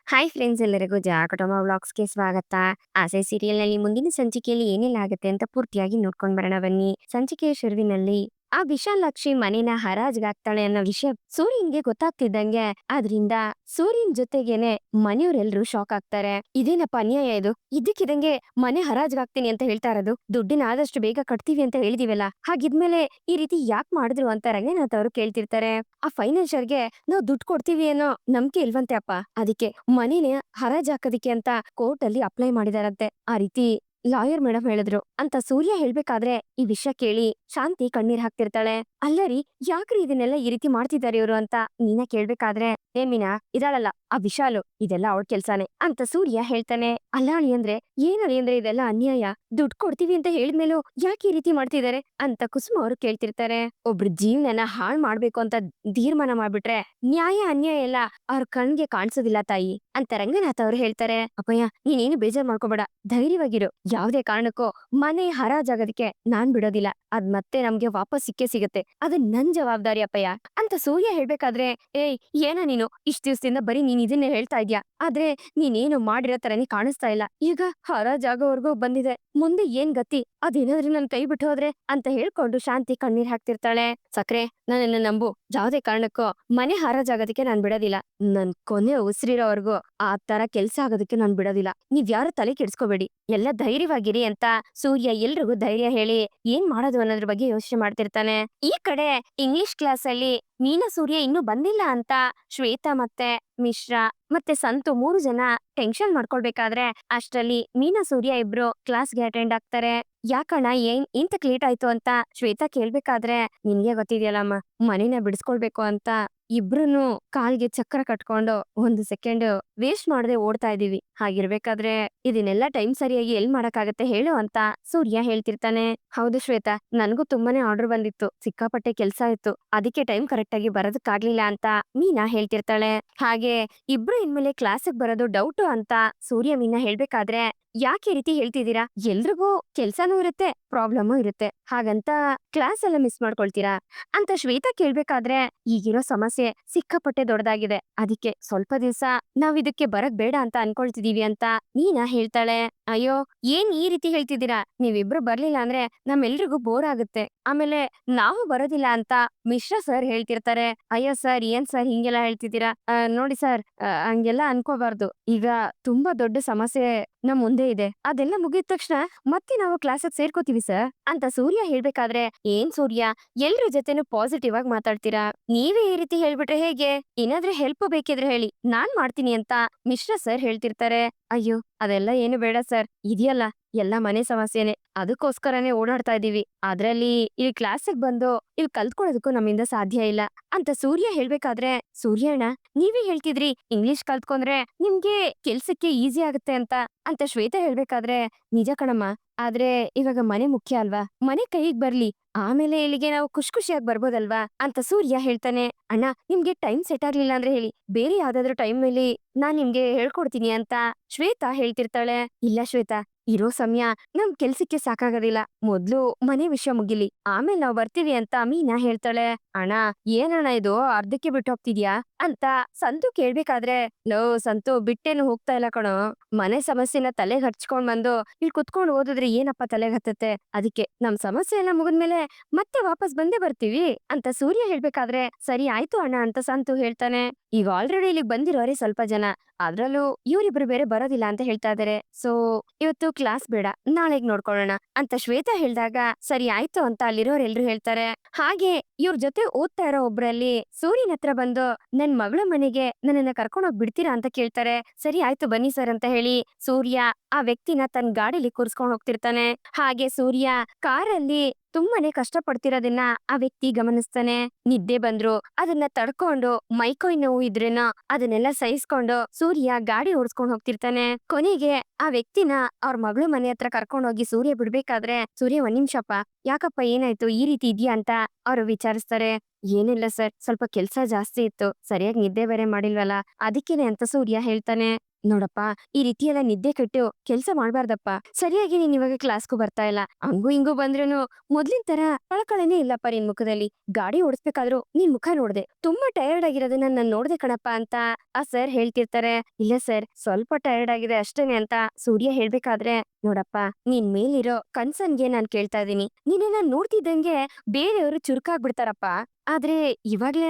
Hi friends, ಎಲ್ಲರಿಗೂ ಜಾಕಟೋಮ ವ್ಲಾಗ್ಸ್‌ಗೆ ಸ್ವಾಗತ. ಆಸೆ ಸೀರಿಯಲ್‌ನಲ್ಲಿ ಮುಂದಿನ ಸಂಚಿಕೆಯಲ್ಲಿ ಏನೆಲ್ಲ ಆಗುತ್ತೆ ಅಂತ ಪೂರ್ತಿಯಾಗಿ ನೋಡ್ಕೊಂಡ್ ಬರೋಣ ಬನ್ನಿ. ಸಂಚಿಕೆಯ ಶುರುವಿನಲ್ಲಿ ಆ ವಿಶಾಲಾಕ್ಷಿ ಮನೇನ ಹರಾಜ್ಗಾಕ್ತಾಳೆ ಅನ್ನೋ ವಿಷಯ ಸೂರ್ಯನ್ಗೆ ಗೊತ್ತಾಗ್ತಿದ್ದಂಗೆ ಅದ್ರಿಂದ ಸೂರ್ಯನ್ ಜೊತೆಗೇನೆ ಮನೆಯವರೆಲ್ಲರೂ ಶಾಕ್ ಆಗ್ತಾರೆ. ಇದೇನಪ್ಪ ಅನ್ಯಾಯ ಇದು, ಇದ್ದಕ್ಕಿದಂಗೆ ಮನೆ ಹರಾಜ್ಗಾಕ್ತೀನಿ ಅಂತ ಹೇಳ್ತಾ ಇರೋದು. ದುಡ್ಡಿನ ಆದಷ್ಟು ಬೇಗ ಕಟ್ತೀವಿ ಅಂತ ಹೇಳಿದಿವಲ್ಲ, ಹಾಗಿದ್ಮೇಲೆ ಈ ರೀತಿ ಯಾಕೆ ಮಾಡಿದ್ರು ಅಂತ ರಂಗನಾಥ್ ಅವರು ಕೇಳ್ತಿರ್ತಾರೆ. ಆ ಫೈನಾನ್ಷಿಯರ್ಗೆ ನಾವು ದುಡ್ಡು ಕೊಡ್ತೀವಿ ಅನ್ನೋ ನಂಬಿಕೆ ಇಲ್ವಂತೆ ಅಪ್ಪ, ಅದಕ್ಕೆ ಮನೇನೆ ಹರಾಜ್ ಹಾಕೋದಿಕ್ಕೆ ಅಂತ ಕೋರ್ಟ್ ಅಲ್ಲಿ ಅಪ್ಲೈ ಮಾಡಿದಾರಂತೆ. ಆ ರೀತಿ ಲಾಯರ್ ಮೇಡಮ್ ಹೇಳಿದ್ರು ಅಂತ ಸೂರ್ಯ ಹೇಳ್ಬೇಕಾದ್ರೆ ಈ ವಿಷಯ ಕೇಳಿ ಶಾಂತಿ ಕಣ್ಣೀರ್ ಹಾಕ್ತಿರ್ತಾಳೆ. ಅಲ್ಲರಿ, ಯಾಕ್ರಿ ಇದನ್ನೆಲ್ಲ ಈ ರೀತಿ ಮಾಡ್ತಿದ್ದಾರೆ ಇವರು ಅಂತ ನೀನ ಕೇಳ್ಬೇಕಾದ್ರೆ, ಏ ಮೀನಾ ಇದಾಳಲ್ಲ ಆ ವಿಶಾಲು, ಇದೆಲ್ಲ ಅವಳ ಕೆಲ್ಸಾನೆ ಅಂತ ಸೂರ್ಯ ಹೇಳ್ತಾನೆ. ಅಲ್ಲ ಅಂದ್ರೆ ಏನರಿ ಅಂದ್ರೆ ಇದೆಲ್ಲ ಅನ್ಯಾಯ, ದುಡ್ಡು ಕೊಡ್ತೀವಿ ಅಂತ ಹೇಳಿದ್ಮೇಲೂ ಯಾಕೆ ಈ ರೀತಿ ಮಾಡ್ತಿದ್ದಾರೆ ಅಂತ ಕುಸುಮ ಅವರು ಕೇಳ್ತಿರ್ತಾರೆ. ಒಬ್ರು ಜೀವನನ ಹಾಳ್ ಮಾಡ್ಬೇಕು ಅಂತ ತೀರ್ಮಾನ ಮಾಡ್ಬಿಟ್ರೆ ನ್ಯಾಯ ಅನ್ಯಾಯ ಎಲ್ಲ ಅವ್ರ ಕಣ್ಗೆ ಕಾಣಿಸೋದಿಲ್ಲ ತಾಯಿ ಅಂತ ರಂಗನಾಥ್ ಅವ್ರು ಹೇಳ್ತಾರೆ. ಅಪ್ಪಯ್ಯ, ನೀನೇನು ಬೇಜಾರ್ ಮಾಡ್ಕೋಬೇಡ, ಧೈರ್ಯವಾಗಿರು. ಯಾವ್ದೇ ಕಾರಣಕ್ಕೂ ಮನೆ ಹರಾಜಾಗೋದಕ್ಕೆ ನಾನ್ ಬಿಡೋದಿಲ್ಲ. ಅದ್ ಮತ್ತೆ ನಮ್ಗೆ ವಾಪಸ್ ಸಿಕ್ಕೇ ಸಿಗತ್ತೆ, ಅದು ನನ್ ಜವಾಬ್ದಾರಿ ಅಪ್ಪಯ್ಯ ಅಂತ ಸೂರ್ಯ ಹೇಳ್ಬೇಕಾದ್ರೆ, ಏಯ್ ಏನ ನೀನು ಇಷ್ಟ ದಿವಸದಿಂದ ಬರೀ ನೀನ್ ಇದನ್ನೇ ಹೇಳ್ತಾ ಇದ್ಯಾ, ಆದ್ರೆ ನೀನೇನು ಮಾಡಿರೋ ತರನೇ ಕಾಣಿಸ್ತಾ ಇಲ್ಲ. ಈಗ ಹರಾಜಾಗೋವರ್ಗೂ ಬಂದಿದೆ, ಮುಂದೆ ಏನ್ ಗತಿ, ಅದೇನಾದ್ರೂ ನನ್ ಕೈ ಬಿಟ್ಟು ಹೋದ್ರೆ ಅಂತ ಹೇಳ್ಕೊಂಡು ಶಾಂತಿ ಕಣ್ಣೀರ್ ಹಾಕ್ತಿರ್ತಾಳೆ. ಸಕ್ರೆ, ನನ್ನನ್ನ ನಂಬು, ಯಾವ್ದೇ ಕಾರಣಕ್ಕೂ ಮನೆ ಹರಾಜಾಗೋದಕ್ಕೆ ನಾನ್ ಬಿಡೋದಿಲ್ಲ. ನನ್ ಕೊನೆ ಉಸಿರಿರೋವರ್ಗೂ ಆ ತರ ಕೆಲ್ಸ ಆಗೋದಕ್ಕೆ ನಾನ್ ಬಿಡೋದಿಲ್ಲ. ನೀವ್ ಯಾರು ತಲೆ ಕೆಡ್ಸ್ಕೋಬೇಡಿ, ಎಲ್ಲ ಧೈರ್ಯವಾಗಿರಿ ಅಂತ ಸೂರ್ಯ ಎಲ್ರಿಗೂ ಧೈರ್ಯ ಹೇಳಿ ಏನ್ ಮಾಡೋದು ಅನ್ನೋದ್ರ ಬಗ್ಗೆ ಯೋಚನೆ ಮಾಡ್ತಿರ್ತಾನೆ. ಈ ಕಡೆ ಇಂಗ್ಲಿಷ್ ಕ್ಲಾಸ್ ಅಲ್ಲಿ ಮೀನಾ ಸೂರ್ಯ ಇನ್ನೂ ಬಂದಿಲ್ಲ ಅಂತ ಶ್ವೇತಾ ಮತ್ತೆ ಮಿಶ್ರಾ ಮತ್ತೆ ಸಂತು 3 ಜನ ಟೆನ್ಷನ್ ಮಾಡ್ಕೊಳ್ಬೇಕಾದ್ರೆ ಅಷ್ಟ್ರಲ್ಲಿ ಮೀನಾ ಸೂರ್ಯ ಇಬ್ರು ಕ್ಲಾಸ್ಗೆ ಅಟೆಂಡ್ ಆಗ್ತಾರೆ. ಯಾಕಣ್ಣ ಏನ್ ಇಂತಕ್ ಲೇಟ್ ಆಯ್ತು ಅಂತ ಶ್ವೇತಾ ಕೇಳ್ಬೇಕಾದ್ರೆ, ನಿನ್ಗೆ ಗೊತ್ತಿದ್ಯಲ್ಲಮ್ಮ, ಮನೇನ ಬಿಡಿಸ್ಕೊಳ್ಬೇಕು ಅಂತ ಇಬ್ರುನು ಕಾಲ್ಗೆ ಚಕ್ರ ಕಟ್ಕೊಂಡು 1 ಸೆಕೆಂಡ್ ವೇಸ್ಟ್ ಮಾಡದೆ ಓಡ್ತಾ ಇದೀವಿ. ಹಾಗಿರ್ಬೇಕಾದ್ರೆ ಇದನ್ನೆಲ್ಲ ಟೈಮ್ ಸರಿಯಾಗಿ ಎಲ್ ಮಾಡಕ್ಕಾಗತ್ತೆ ಹೇಳು ಅಂತ ಸೂರ್ಯ ಹೇಳ್ತಿರ್ತಾನೆ. ಹೌದು ಶ್ವೇತಾ, ನನ್ಗೂ ತುಂಬಾನೇ ಆರ್ಡರ್ ಬಂದಿತ್ತು, ಸಿಕ್ಕಾಪಟ್ಟೆ ಕೆಲ್ಸ ಇತ್ತು, ಅದಕ್ಕೆ ಟೈಮ್ ಕರೆಕ್ಟ್ ಆಗಿ ಬರೋದಕ್ಕಾಗ್ಲಿಲ್ಲ ಅಂತ ಮೀನಾ ಹೇಳ್ತಿರ್ತಾಳೆ. ಹಾಗೆ ಇಬ್ರು ಇನ್ಮೇಲೆ ಕ್ಲಾಸಿಗೆ ಬರೋದು ಡೌಟು ಅಂತ ಸೂರ್ಯ ಮೀನಾ ಹೇಳ್ಬೇಕಾದ್ರೆ, ಯಾಕೆ ಈ ರೀತಿ ಹೇಳ್ತಿದ್ದೀರಾ, ಎಲ್ರಿಗೂ ಕೆಲ್ಸಾನೂ ಇರುತ್ತೆ ಪ್ರಾಬ್ಲಮ್ಮು ಇರುತ್ತೆ, ಹಾಗಂತ ಕ್ಲಾಸ್ ಎಲ್ಲ ಮಿಸ್ ಮಾಡ್ಕೊಳ್ತೀರಾ ಅಂತ ಶ್ವೇತಾ ಕೇಳ್ಬೇಕಾದ್ರೆ, ಈಗಿರೋ ಸಮಸ್ಯೆ ಸಿಕ್ಕಾಪಟ್ಟೆ ದೊಡ್ಡದಾಗಿದೆ, ಅದಕ್ಕೆ ಸ್ವಲ್ಪ ದಿವಸ ನಾವ್ ಇದಕ್ಕೆ ಬರಕ್ ಬೇಡ ಅಂತ ಅನ್ಕೊಳ್ತಿದೀವಿ ಅಂತ ನೀನಾ ಹೇಳ್ತಾಳೆ. ಅಯ್ಯೋ, ಏನ್ ಈ ರೀತಿ ಹೇಳ್ತಿದ್ದೀರಾ, ನೀವಿಬ್ರು ಬರ್ಲಿಲ್ಲ ಅಂದ್ರೆ ನಮ್ಮೆಲ್ರಿಗೂ ಬೋರ್ ಆಗುತ್ತೆ, ಆಮೇಲೆ ನಾವು ಬರೋದಿಲ್ಲ ಅಂತ ಮಿಶ್ರಾ ಸರ್ ಹೇಳ್ತಿರ್ತಾರೆ. ಅಯ್ಯೋ ಸರ್, ಏನ್ ಸರ್ ಹಿಂಗೆಲ್ಲ ಹೇಳ್ತಿದ್ದೀರಾ, ನೋಡಿ ಸರ್, ಹಂಗೆಲ್ಲ ಅನ್ಕೋಬಾರ್ದು. ಈಗ ತುಂಬಾ ದೊಡ್ಡ ಸಮಸ್ಯೆ ನಮ್ ಮುಂದೆ ಇದೆ, ಅದೆಲ್ಲ ಮುಗಿದ ತಕ್ಷಣ ಮತ್ತೆ ನಾವು ಕ್ಲಾಸಿಗೆ ಸೇರ್ಕೋತೀವಿ ಸರ್ ಅಂತ ಸೂರ್ಯ ಹೇಳ್ಬೇಕಾದ್ರೆ, ಏನ್ ಸೂರ್ಯ, ಎಲ್ರ ಜೊತೆನೂ ಪಾಸಿಟಿವ್ ಆಗಿ ಮಾತಾಡ್ತೀರಾ, ನೀವೇ ಈ ರೀತಿ ಹೇಳ್ಬಿಟ್ರೆ ಹೇಗೆ, ಏನಾದ್ರೂ ಹೆಲ್ಪ್ ಬೇಕಿದ್ರೆ ಹೇಳಿ, ನಾನ್ ಮಾಡ್ತೀನಿ ಅಂತ ಮಿಶ್ರಾ ಸರ್ ಹೇಳ್ತಿರ್ತಾರೆ. ಅಯ್ಯೋ, ಅದೆಲ್ಲ ಏನು ಬೇಡ ಸರ್, ಇದೆಯಲ್ಲ ಎಲ್ಲ ಮನೆ ಸಮಸ್ಯೆನೆ, ಅದಕ್ಕೋಸ್ಕರನೇ ಓಡಾಡ್ತಾ ಇದೀವಿ, ಅದ್ರಲ್ಲಿ ಇಲ್ಲಿ ಕ್ಲಾಸಿಗೆ ಬಂದು ಇಲ್ಲಿ ಕಲ್ತ್ಕೊಳ್ಳೋದಕ್ಕೂ ನಮ್ಮಿಂದ ಸಾಧ್ಯ ಇಲ್ಲ ಅಂತ ಸೂರ್ಯ ಹೇಳ್ಬೇಕಾದ್ರೆ, ಸೂರ್ಯ ಅಣ್ಣ, ನೀವೇ ಹೇಳ್ತಿದ್ರಿ ಇಂಗ್ಲಿಷ್ ಕಲ್ತ್ಕೊಂಡ್ರೆ ನಿಮ್ಗೆ ಕೆಲ್ಸಕ್ಕೆ ಈಸಿ ಆಗುತ್ತೆ ಅಂತ ಶ್ವೇತಾ ಹೇಳ್ಬೇಕಾದ್ರೆ, ನಿಜ ಕಣಮ್ಮ, ಆದ್ರೆ ಇವಾಗ ಮನೆ ಮುಖ್ಯ ಅಲ್ವಾ, ಮನೆ ಕೈಗ್ ಬರ್ಲಿ, ಆಮೇಲೆ ಇಲ್ಲಿಗೆ ನಾವು ಖುಷಿ ಖುಷಿಯಾಗಿ ಬರ್ಬೋದಲ್ವಾ ಅಂತ ಸೂರ್ಯ ಹೇಳ್ತಾನೆ. ಅಣ್ಣ, ನಿಮ್ಗೆ ಟೈಮ್ ಸೆಟ್ ಆಗ್ಲಿಲ್ಲ ಅಂದ್ರೆ ಹೇಳಿ, ಬೇರೆ ಯಾವ್ದಾದ್ರು ಟೈಮ್ ಅಲ್ಲಿ ನಾನ್ ನಿಮ್ಗೆ ಹೇಳ್ಕೊಡ್ತೀನಿ ಅಂತ ಶ್ವೇತಾ ಹೇಳ್ತಿರ್ತಾಳೆ. ಇಲ್ಲ ಶ್ವೇತಾ, ಇರೋ ಸಮಯ ನಮ್ ಕೆಲ್ಸಕ್ಕೆ ಸಾಕಾಗೋದಿಲ್ಲ, ಮೊದ್ಲು ಮನೆ ವಿಷಯ ಮುಗಿಲಿ, ಆಮೇಲೆ ನಾವ್ ಬರ್ತೀವಿ ಅಂತ ಮೀನಾ ಹೇಳ್ತಾಳೆ. ಅಣ್ಣ, ಏನಣ್ಣ ಇದು ಅರ್ಧಕ್ಕೆ ಬಿಟ್ಟು ಹೋಗ್ತಿದ್ಯಾ ಅಂತ ಸಂತು ಕೇಳ್ಬೇಕಾದ್ರೆ, ಲೋ ಸಂತು, ಬಿಟ್ಟೇನು ಹೋಗ್ತಾ ಇಲ್ಲ ಕಣೋ, ಮನೆ ಸಮಸ್ಯೆನ ತಲೆಗೆ ಹಚ್ಕೊಂಡ್ ಬಂದು ಇಲ್ಲಿ ಕುತ್ಕೊಂಡು ಓದಿದ್ರೆ ಏನಪ್ಪ ತಲೆಗೆ ಹತ್ತತ್ತೆ, ಅದಕ್ಕೆ ನಮ್ ಸಮಸ್ಯೆ ಎಲ್ಲ ಮುಗಿದ್ಮೇಲೆ ಮತ್ತೆ ವಾಪಸ್ ಬಂದೇ ಬರ್ತೀವಿ ಅಂತ ಸೂರ್ಯ ಹೇಳ್ಬೇಕಾದ್ರೆ, ಸರಿ ಆಯ್ತು ಅಣ್ಣ ಅಂತ ಸಂತು ಹೇಳ್ತಾನೆ. ಈಗ ಆಲ್ರೆಡಿ ಇಲ್ಲಿಗೆ ಬಂದಿರೋರೆ ಸ್ವಲ್ಪ ಜನ, ಅದ್ರಲ್ಲೂ ಇವ್ರಿಬ್ರು ಬೇರೆ ಬರೋದಿಲ್ಲ ಅಂತ ಹೇಳ್ತಾ ಇದಾರೆ, ಸೊ ಇವತ್ತು ಕ್ಲಾಸ್ ಬೇಡ, ನಾಳೆಗ್ ನೋಡ್ಕೊಳ್ಳೋಣ ಅಂತ ಶ್ವೇತಾ ಹೇಳ್ದಾಗ, ಸರಿ ಆಯ್ತು ಅಂತ ಅಲ್ಲಿರೋರೆಲ್ರು ಹೇಳ್ತಾರೆ. ಹಾಗೆ ಇವ್ರ ಜೊತೆ ಓದ್ತಾ ಇರೋ ಒಬ್ರಲ್ಲಿ ಸೂರ್ಯನ ಹತ್ರ ಬಂದು, ನನ್ ಮಗಳ ಮನೆಗೆ ನನ್ನನ್ನ ಕರ್ಕೊಂಡೋಗ್ ಬಿಡ್ತೀರಾ ಅಂತ ಕೇಳ್ತಾರೆ. ಸರಿ ಆಯ್ತು ಬನ್ನಿ ಸರ್ ಅಂತ ಹೇಳಿ ಸೂರ್ಯ ಆ ವ್ಯಕ್ತಿನ ತನ್ನ ಗಾಡಿಲಿ ಕೂರ್ಸ್ಕೊಂಡ್ ಹೋಗ್ತಿರ್ತಾನೆ. ಹಾಗೆ ಸೂರ್ಯ ಕಾರಲ್ಲಿ ತುಂಬಾನೇ ಕಷ್ಟ ಪಡ್ತಿರೋದನ್ನ ಆ ವ್ಯಕ್ತಿ ಗಮನಿಸ್ತಾನೆ. ನಿದ್ದೆ ಬಂದ್ರು ಅದನ್ನ ತಡ್ಕೊಂಡು, ಮೈಕೈ ನೋವು ಇದ್ರೇನ ಅದನ್ನೆಲ್ಲ ಸಹಿಸ್ಕೊಂಡು ಸೂರ್ಯ ಗಾಡಿ ಓಡಿಸ್ಕೊಂಡ್ ಹೋಗ್ತಿರ್ತಾನೆ. ಕೊನೆಗೆ ಆ ವ್ಯಕ್ತಿನ ಅವ್ರ ಮಗಳು ಮನೆ ಹತ್ರ ಕರ್ಕೊಂಡೋಗಿ ಸೂರ್ಯ ಬಿಡ್ಬೇಕಾದ್ರೆ, ಸೂರ್ಯ 1 ನಿಮಿಷಪ್ಪ, ಯಾಕಪ್ಪ ಏನಾಯ್ತು ಈ ರೀತಿ ಇದ್ಯಾ ಅಂತ ಅವ್ರು ವಿಚಾರಿಸ್ತಾರೆ. ಏನಿಲ್ಲ ಸರ್, ಸ್ವಲ್ಪ ಕೆಲ್ಸ ಜಾಸ್ತಿ ಇತ್ತು, ಸರಿಯಾಗಿ ನಿದ್ದೆ ಬೇರೆ ಮಾಡಿಲ್ವಲ್ಲ, ಅದಕ್ಕೇನೆ ಅಂತ ಸೂರ್ಯ ಹೇಳ್ತಾನೆ. ನೋಡಪ್ಪ, ಈ ರೀತಿ ಎಲ್ಲ ನಿದ್ದೆ ಕೆಟ್ಟು ಕೆಲ್ಸ ಮಾಡ್ಬಾರ್ದಪ್ಪ. ಸರಿಯಾಗಿ ನೀನ್ ಇವಾಗ ಕ್ಲಾಸ್ಗೂ ಬರ್ತಾ ಇಲ್ಲ. ಹಂಗೂ ಹಿಂಗೂ ಬಂದ್ರೂನು ಮೊದ್ಲಿನ ತರ ಕಳಕಳನೇ ಇಲ್ಲಪ್ಪ ನಿನ್ ಮುಖದಲ್ಲಿ. ಗಾಡಿ ಓಡಿಸ್ಬೇಕಾದ್ರೂ ನಿನ್ ಮುಖ ನೋಡ್ದೆ. ತುಂಬಾ ಟಯರ್ಡ್ ಆಗಿರೋದನ್ನ ನಾನ್ ನೋಡ್ದೆ ಕಣಪ್ಪ ಅಂತ ಆ ಸರ್ ಹೇಳ್ತಿರ್ತಾರೆ. ಇಲ್ಲ ಸರ್, ಸ್ವಲ್ಪ ಟಯರ್ಡ್ ಆಗಿದೆ ಅಷ್ಟೇನೆ ಅಂತ ಸೂರ್ಯ ಹೇಳ್ಬೇಕಾದ್ರೆ, ನೋಡಪ್ಪ, ನಿನ್ ಮೇಲಿರೋ ಕನ್ಸನ್ಗೆ ನಾನ್ ಕೇಳ್ತಾ ಇದೀನಿ. ನಿನ್ನ ನೋಡ್ತಿದ್ದಂಗೆ ಬೇರೆಯವರು ಚುರುಕಾಗ್ಬಿಡ್ತಾರಪ್ಪ. ಆದ್ರೆ ಇವಾಗ್ಲೇ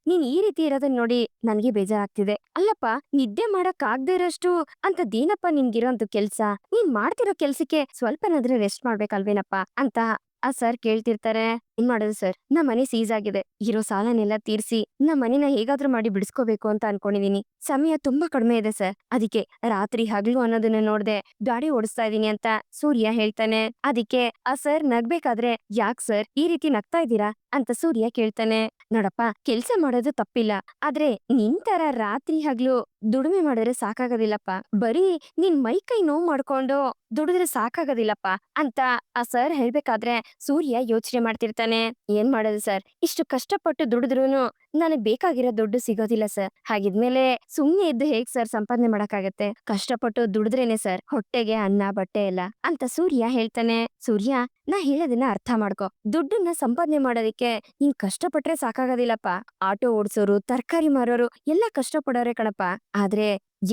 ನೀನ್ ಈ ರೀತಿ ಇರೋದನ್ನ ನೋಡಿ ನನ್ಗೆ ಬೇಜಾರಾಗ್ತಿದೆ. ಅಲ್ಲಪ್ಪ, ನಿದ್ದೆ ಮಾಡಕ್ ಆಗದೆ ಇರೋಷ್ಟು ಅಂತದೇನಪ್ಪ ನಿನ್ಗಿರೋಂತ ಕೆಲ್ಸ? ನೀನ್ ಮಾಡ್ತಿರೋ ಕೆಲ್ಸಕ್ಕೆ ಸ್ವಲ್ಪನಾದ್ರೂ ರೆಸ್ಟ್ ಮಾಡ್ಬೇಕಲ್ವೇನಪ್ಪ ಅಂತ ಆ ಸರ್ ಕೇಳ್ತಿರ್ತಾರೆ. ಏನ್ ಮಾಡೋದು ಸರ್, ನಮ್ ಮನೆ ಸೀಸ್ ಆಗಿದೆ. ಇರೋ ಸಾಲನೆಲ್ಲ ತೀರ್ಸಿ ನಮ್ ಮನೆನ ಹೇಗಾದ್ರೂ ಮಾಡಿ ಬಿಡಿಸ್ಕೋಬೇಕು ಅಂತ ಅನ್ಕೊಂಡಿದೀನಿ. ಸಮಯ ತುಂಬಾ ಕಡಿಮೆ ಇದೆ ಸರ್. ಅದಕ್ಕೆ ರಾತ್ರಿ ಹಗಲು ಅನ್ನೋದನ್ನ ನೋಡ್ದೆ ಗಾಡಿ ಓಡಿಸ್ತಾ ಇದೀನಿ ಅಂತ ಸೂರ್ಯ ಹೇಳ್ತಾನೆ. ಅದಕ್ಕೆ ಆ ಸರ್ ನಗ್ಬೇಕಾದ್ರೆ, ಯಾಕ್ ಸರ್ ಈ ರೀತಿ ನಗ್ತಾ ಇದ್ದೀರಾ ಅಂತ ಸೂರ್ಯ ಕೇಳ್ತಾನೆ. ನೋಡಪ್ಪ, ಕೆಲ್ಸ ಮಾಡೋದು ತಪ್ಪಿಲ್ಲ. ಆದ್ರೆ ನಿನ್ ತರ ರಾತ್ರಿ ಹಗ್ಲು ದುಡಿಮೆ ಮಾಡಿದ್ರೆ ಸಾಕಾಗೋದಿಲ್ಲಪ್ಪ. ಬರೀ ನಿನ್ ಮೈ ಕೈ ನೋವು ಮಾಡ್ಕೊಂಡು ದುಡಿದ್ರೆ ಸಾಕಾಗೋದಿಲ್ಲಪ್ಪ ಅಂತ ಆ ಸರ್ ಹೇಳ್ಬೇಕಾದ್ರೆ ಸೂರ್ಯ ಯೋಚನೆ ಮಾಡ್ತಿರ್ತಾನೆ. ಏನ್ ಮಾಡೋದು ಸರ್, ಇಷ್ಟು ಕಷ್ಟಪಟ್ಟು ದುಡಿದ್ರೂನು ನನಗ್ ಬೇಕಾಗಿರೋ ದುಡ್ಡು ಸಿಗೋದಿಲ್ಲ ಸರ್. ಹಾಗಿದ್ಮೇಲೆ ಸುಮ್ನೆ ಇದ್ದು ಹೇಗ್ ಸರ್ ಸಂಪಾದನೆ ಮಾಡಕ್ಕಾಗತ್ತೆ? ಕಷ್ಟಪಟ್ಟು ದುಡಿದ್ರೇನೆ ಸರ್ ಹೊಟ್ಟೆಗೆ ಅನ್ನ ಬಟ್ಟೆ ಎಲ್ಲ ಅಂತ ಸೂರ್ಯ ಹೇಳ್ತಾನೆ. ಸೂರ್ಯ, ನಾ ಹೇಳೋದನ್ನ ಅರ್ಥ ಮಾಡ್ಕೊ. ದುಡ್ಡನ್ನ ಸಂಪಾದನೆ ಮಾಡೋದಿಕ್ಕೆ ನೀನ್ ಕಷ್ಟಪಟ್ರೆ ಸಾಕಾಗೋದಿಲ್ಲಪ್ಪ. ಆಟೋ ಓಡ್ಸೋರು, ತರಕಾರಿ ಮಾರೋರು ಎಲ್ಲ ಕಷ್ಟಪಡೋರೆ ಕಣಪ್ಪ. ಆದ್ರೆ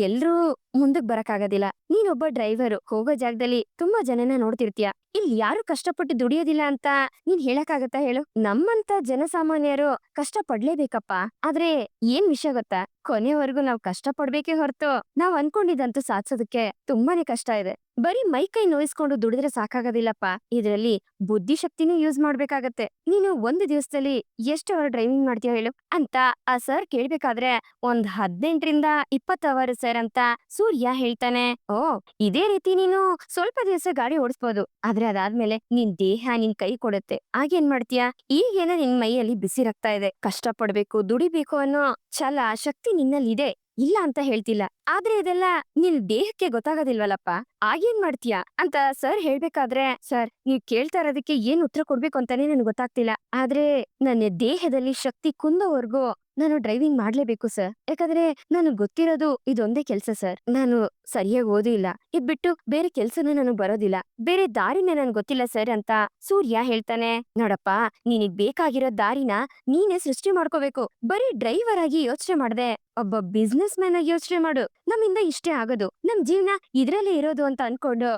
ಎಲ್ರೂ ಮುಂದಕ್ ಬರಕ್ಕಾಗೋದಿಲ್ಲ. ನೀನೊಬ್ಬ ಡ್ರೈವರು, ಹೋಗೋ ಜಾಗದಲ್ಲಿ ತುಂಬಾ ಜನನ ನೋಡ್ತಿರ್ತೀಯ. ಇಲ್ಲಿ ಯಾರು ಕಷ್ಟಪಟ್ಟು ದುಡಿಯೋದಿಲ್ಲ ಅಂತ ನೀನ್ ಹೇಳಕ್ಕಾಗತ್ತಾ ಹೇಳು? ನಮ್ಮಂತ ಜನಸಾಮಾನ್ಯರು ಕಷ್ಟ ಪಡ್ಲೇಬೇಕಪ್ಪ. ಆದ್ರೆ ಏನ್ ವಿಷಯ ಗೊತ್ತಾ, ಕೊನೆವರೆಗೂ ನಾವ್ ಕಷ್ಟ ಪಡ್ಬೇಕೇ ಹೊರತು ನಾವ್ ಅನ್ಕೊಂಡಿದಂತೂ ಸಾಧಿಸೋದಕ್ಕೆ ತುಂಬಾನೇ ಕಷ್ಟ ಇದೆ. ಬರೀ ಮೈ ಕೈ ನೋಯಿಸ್ಕೊಂಡು ದುಡಿದ್ರೆ ಸಾಕಾಗೋದಿಲ್ಲಪ್ಪ. ಇದ್ರಲ್ಲಿ ಬುದ್ಧಿಶಕ್ತಿನೂ ಯೂಸ್ ಮಾಡ್ಬೇಕಾಗತ್ತೆ. ನೀನು ಒಂದು ದಿವಸದಲ್ಲಿ ಎಷ್ಟು ಅವರ್ ಡ್ರೈವಿಂಗ್ ಮಾಡ್ತೀಯ ಹೇಳು ಅಂತ ಆ ಸರ್ ಕೇಳ್ಬೇಕಾದ್ರೆ, ಒಂದ್ 18ರಿಂದ 20 ಅವರ್ ಸರ್ ಅಂತ ಸೂರ್ಯ ಹೇಳ್ತಾನೆ. ಓ, ಇದೇ ರೀತಿ ನೀನು ಸ್ವಲ್ಪ ದಿವಸ ಗಾಡಿ ಓಡಿಸ್ಬೋದು. ಆದ್ರೆ ಅದಾದ್ಮೇಲೆ ನಿನ್ ದೇಹ ನಿನ್ ಕೈ ಕೊಡುತ್ತೆ. ಆಗೇನ್ ಮಾಡ್ತೀಯ? ಈಗೇನೋ ನಿನ್ ಮೈಯಲ್ಲಿ ಬಿಸಿ ರಕ್ತ ಇದೆ. ಕಷ್ಟ ಪಡ್ಬೇಕು, ದುಡಿಬೇಕು ಅನ್ನೋ ಛಲ, ಶಕ್ತಿ ನಿನ್ನಲ್ಲಿ ಇದೆ. ಇಲ್ಲ ಅಂತ ಹೇಳ್ತಿಲ್ಲ. ಆದ್ರೆ ಇದೆಲ್ಲ ನಿನ್ ದೇಹಕ್ಕೆ ಗೊತ್ತಾಗೋದಿಲ್ವಲ್ಲಪ್ಪ. ಆಗೇನ್ ಮಾಡ್ತೀಯಾ ಅಂತ ಸರ್ ಹೇಳ್ಬೇಕಾದ್ರೆ, ಸರ್ ನೀವ್ ಕೇಳ್ತಾ ಇರೋದಕ್ಕೆ ಏನ್ ಉತ್ತರ ಕೊಡ್ಬೇಕು ಅಂತಾನೆ ನನ್ಗೆ ಗೊತ್ತಾಗ್ತಿಲ್ಲ. ಆದ್ರೆ ನನ್ನ ದೇಹದಲ್ಲಿ ಶಕ್ತಿ ಕುಂದೋವರ್ಗೂ ನಾನು ಡ್ರೈವಿಂಗ್ ಮಾಡ್ಲೇಬೇಕು ಸರ್. ಯಾಕಂದ್ರೆ ನನಗ್ ಗೊತ್ತಿರೋದು ಇದೊಂದೇ ಕೆಲ್ಸ ಸರ್. ನಾನು ಸರಿಯಾಗಿ ಓದೂ ಇಲ್ಲ. ಇದ್ ಬಿಟ್ಟು ಬೇರೆ ಕೆಲ್ಸನೂ ನನಗ್ ಬರೋದಿಲ್ಲ. ಬೇರೆ ದಾರಿನೇ ನನ್ಗೆ ಗೊತ್ತಿಲ್ಲ ಸರ್ ಅಂತ ಸೂರ್ಯ ಹೇಳ್ತಾನೆ. ನೋಡಪ್ಪ, ನಿನಗ್ ಬೇಕಾಗಿರೋ ದಾರಿನ ನೀನೇ ಸೃಷ್ಟಿ ಮಾಡ್ಕೋಬೇಕು. ಬರೀ ಡ್ರೈವರ್ ಆಗಿ ಯೋಚನೆ ಮಾಡ್ದೆ ಒಬ್ಬ ಬಿಸ್ನೆಸ್ ಮ್ಯಾನ್ ಆಗಿ ಯೋಚನೆ ಮಾಡು. ನಮ್ಮಿಂದ ಇಷ್ಟೇ ಆಗೋದು, ನಮ್ ಜೀವನ ಇದ್ರಲ್ಲೇ ಇರೋದು ಅಂತ ಅನ್ಕೊಂಡು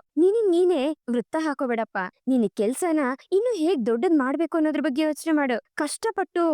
ನೀನೇ ವೃತ್ತ ಹಾಕೋಬೇಡಪ್ಪ. ನಿನ್ ಕೆಲ್ಸನ ಇನ್ನು ಹೇಗ್ ದೊಡ್ಡದ್ ಮಾಡ್ಬೇಕು ಅನ್ನೋದ್ರ ಬಗ್ಗೆ ಯೋಚನೆ ಮಾಡು. ಕಷ್ಟಪಟ್ಟು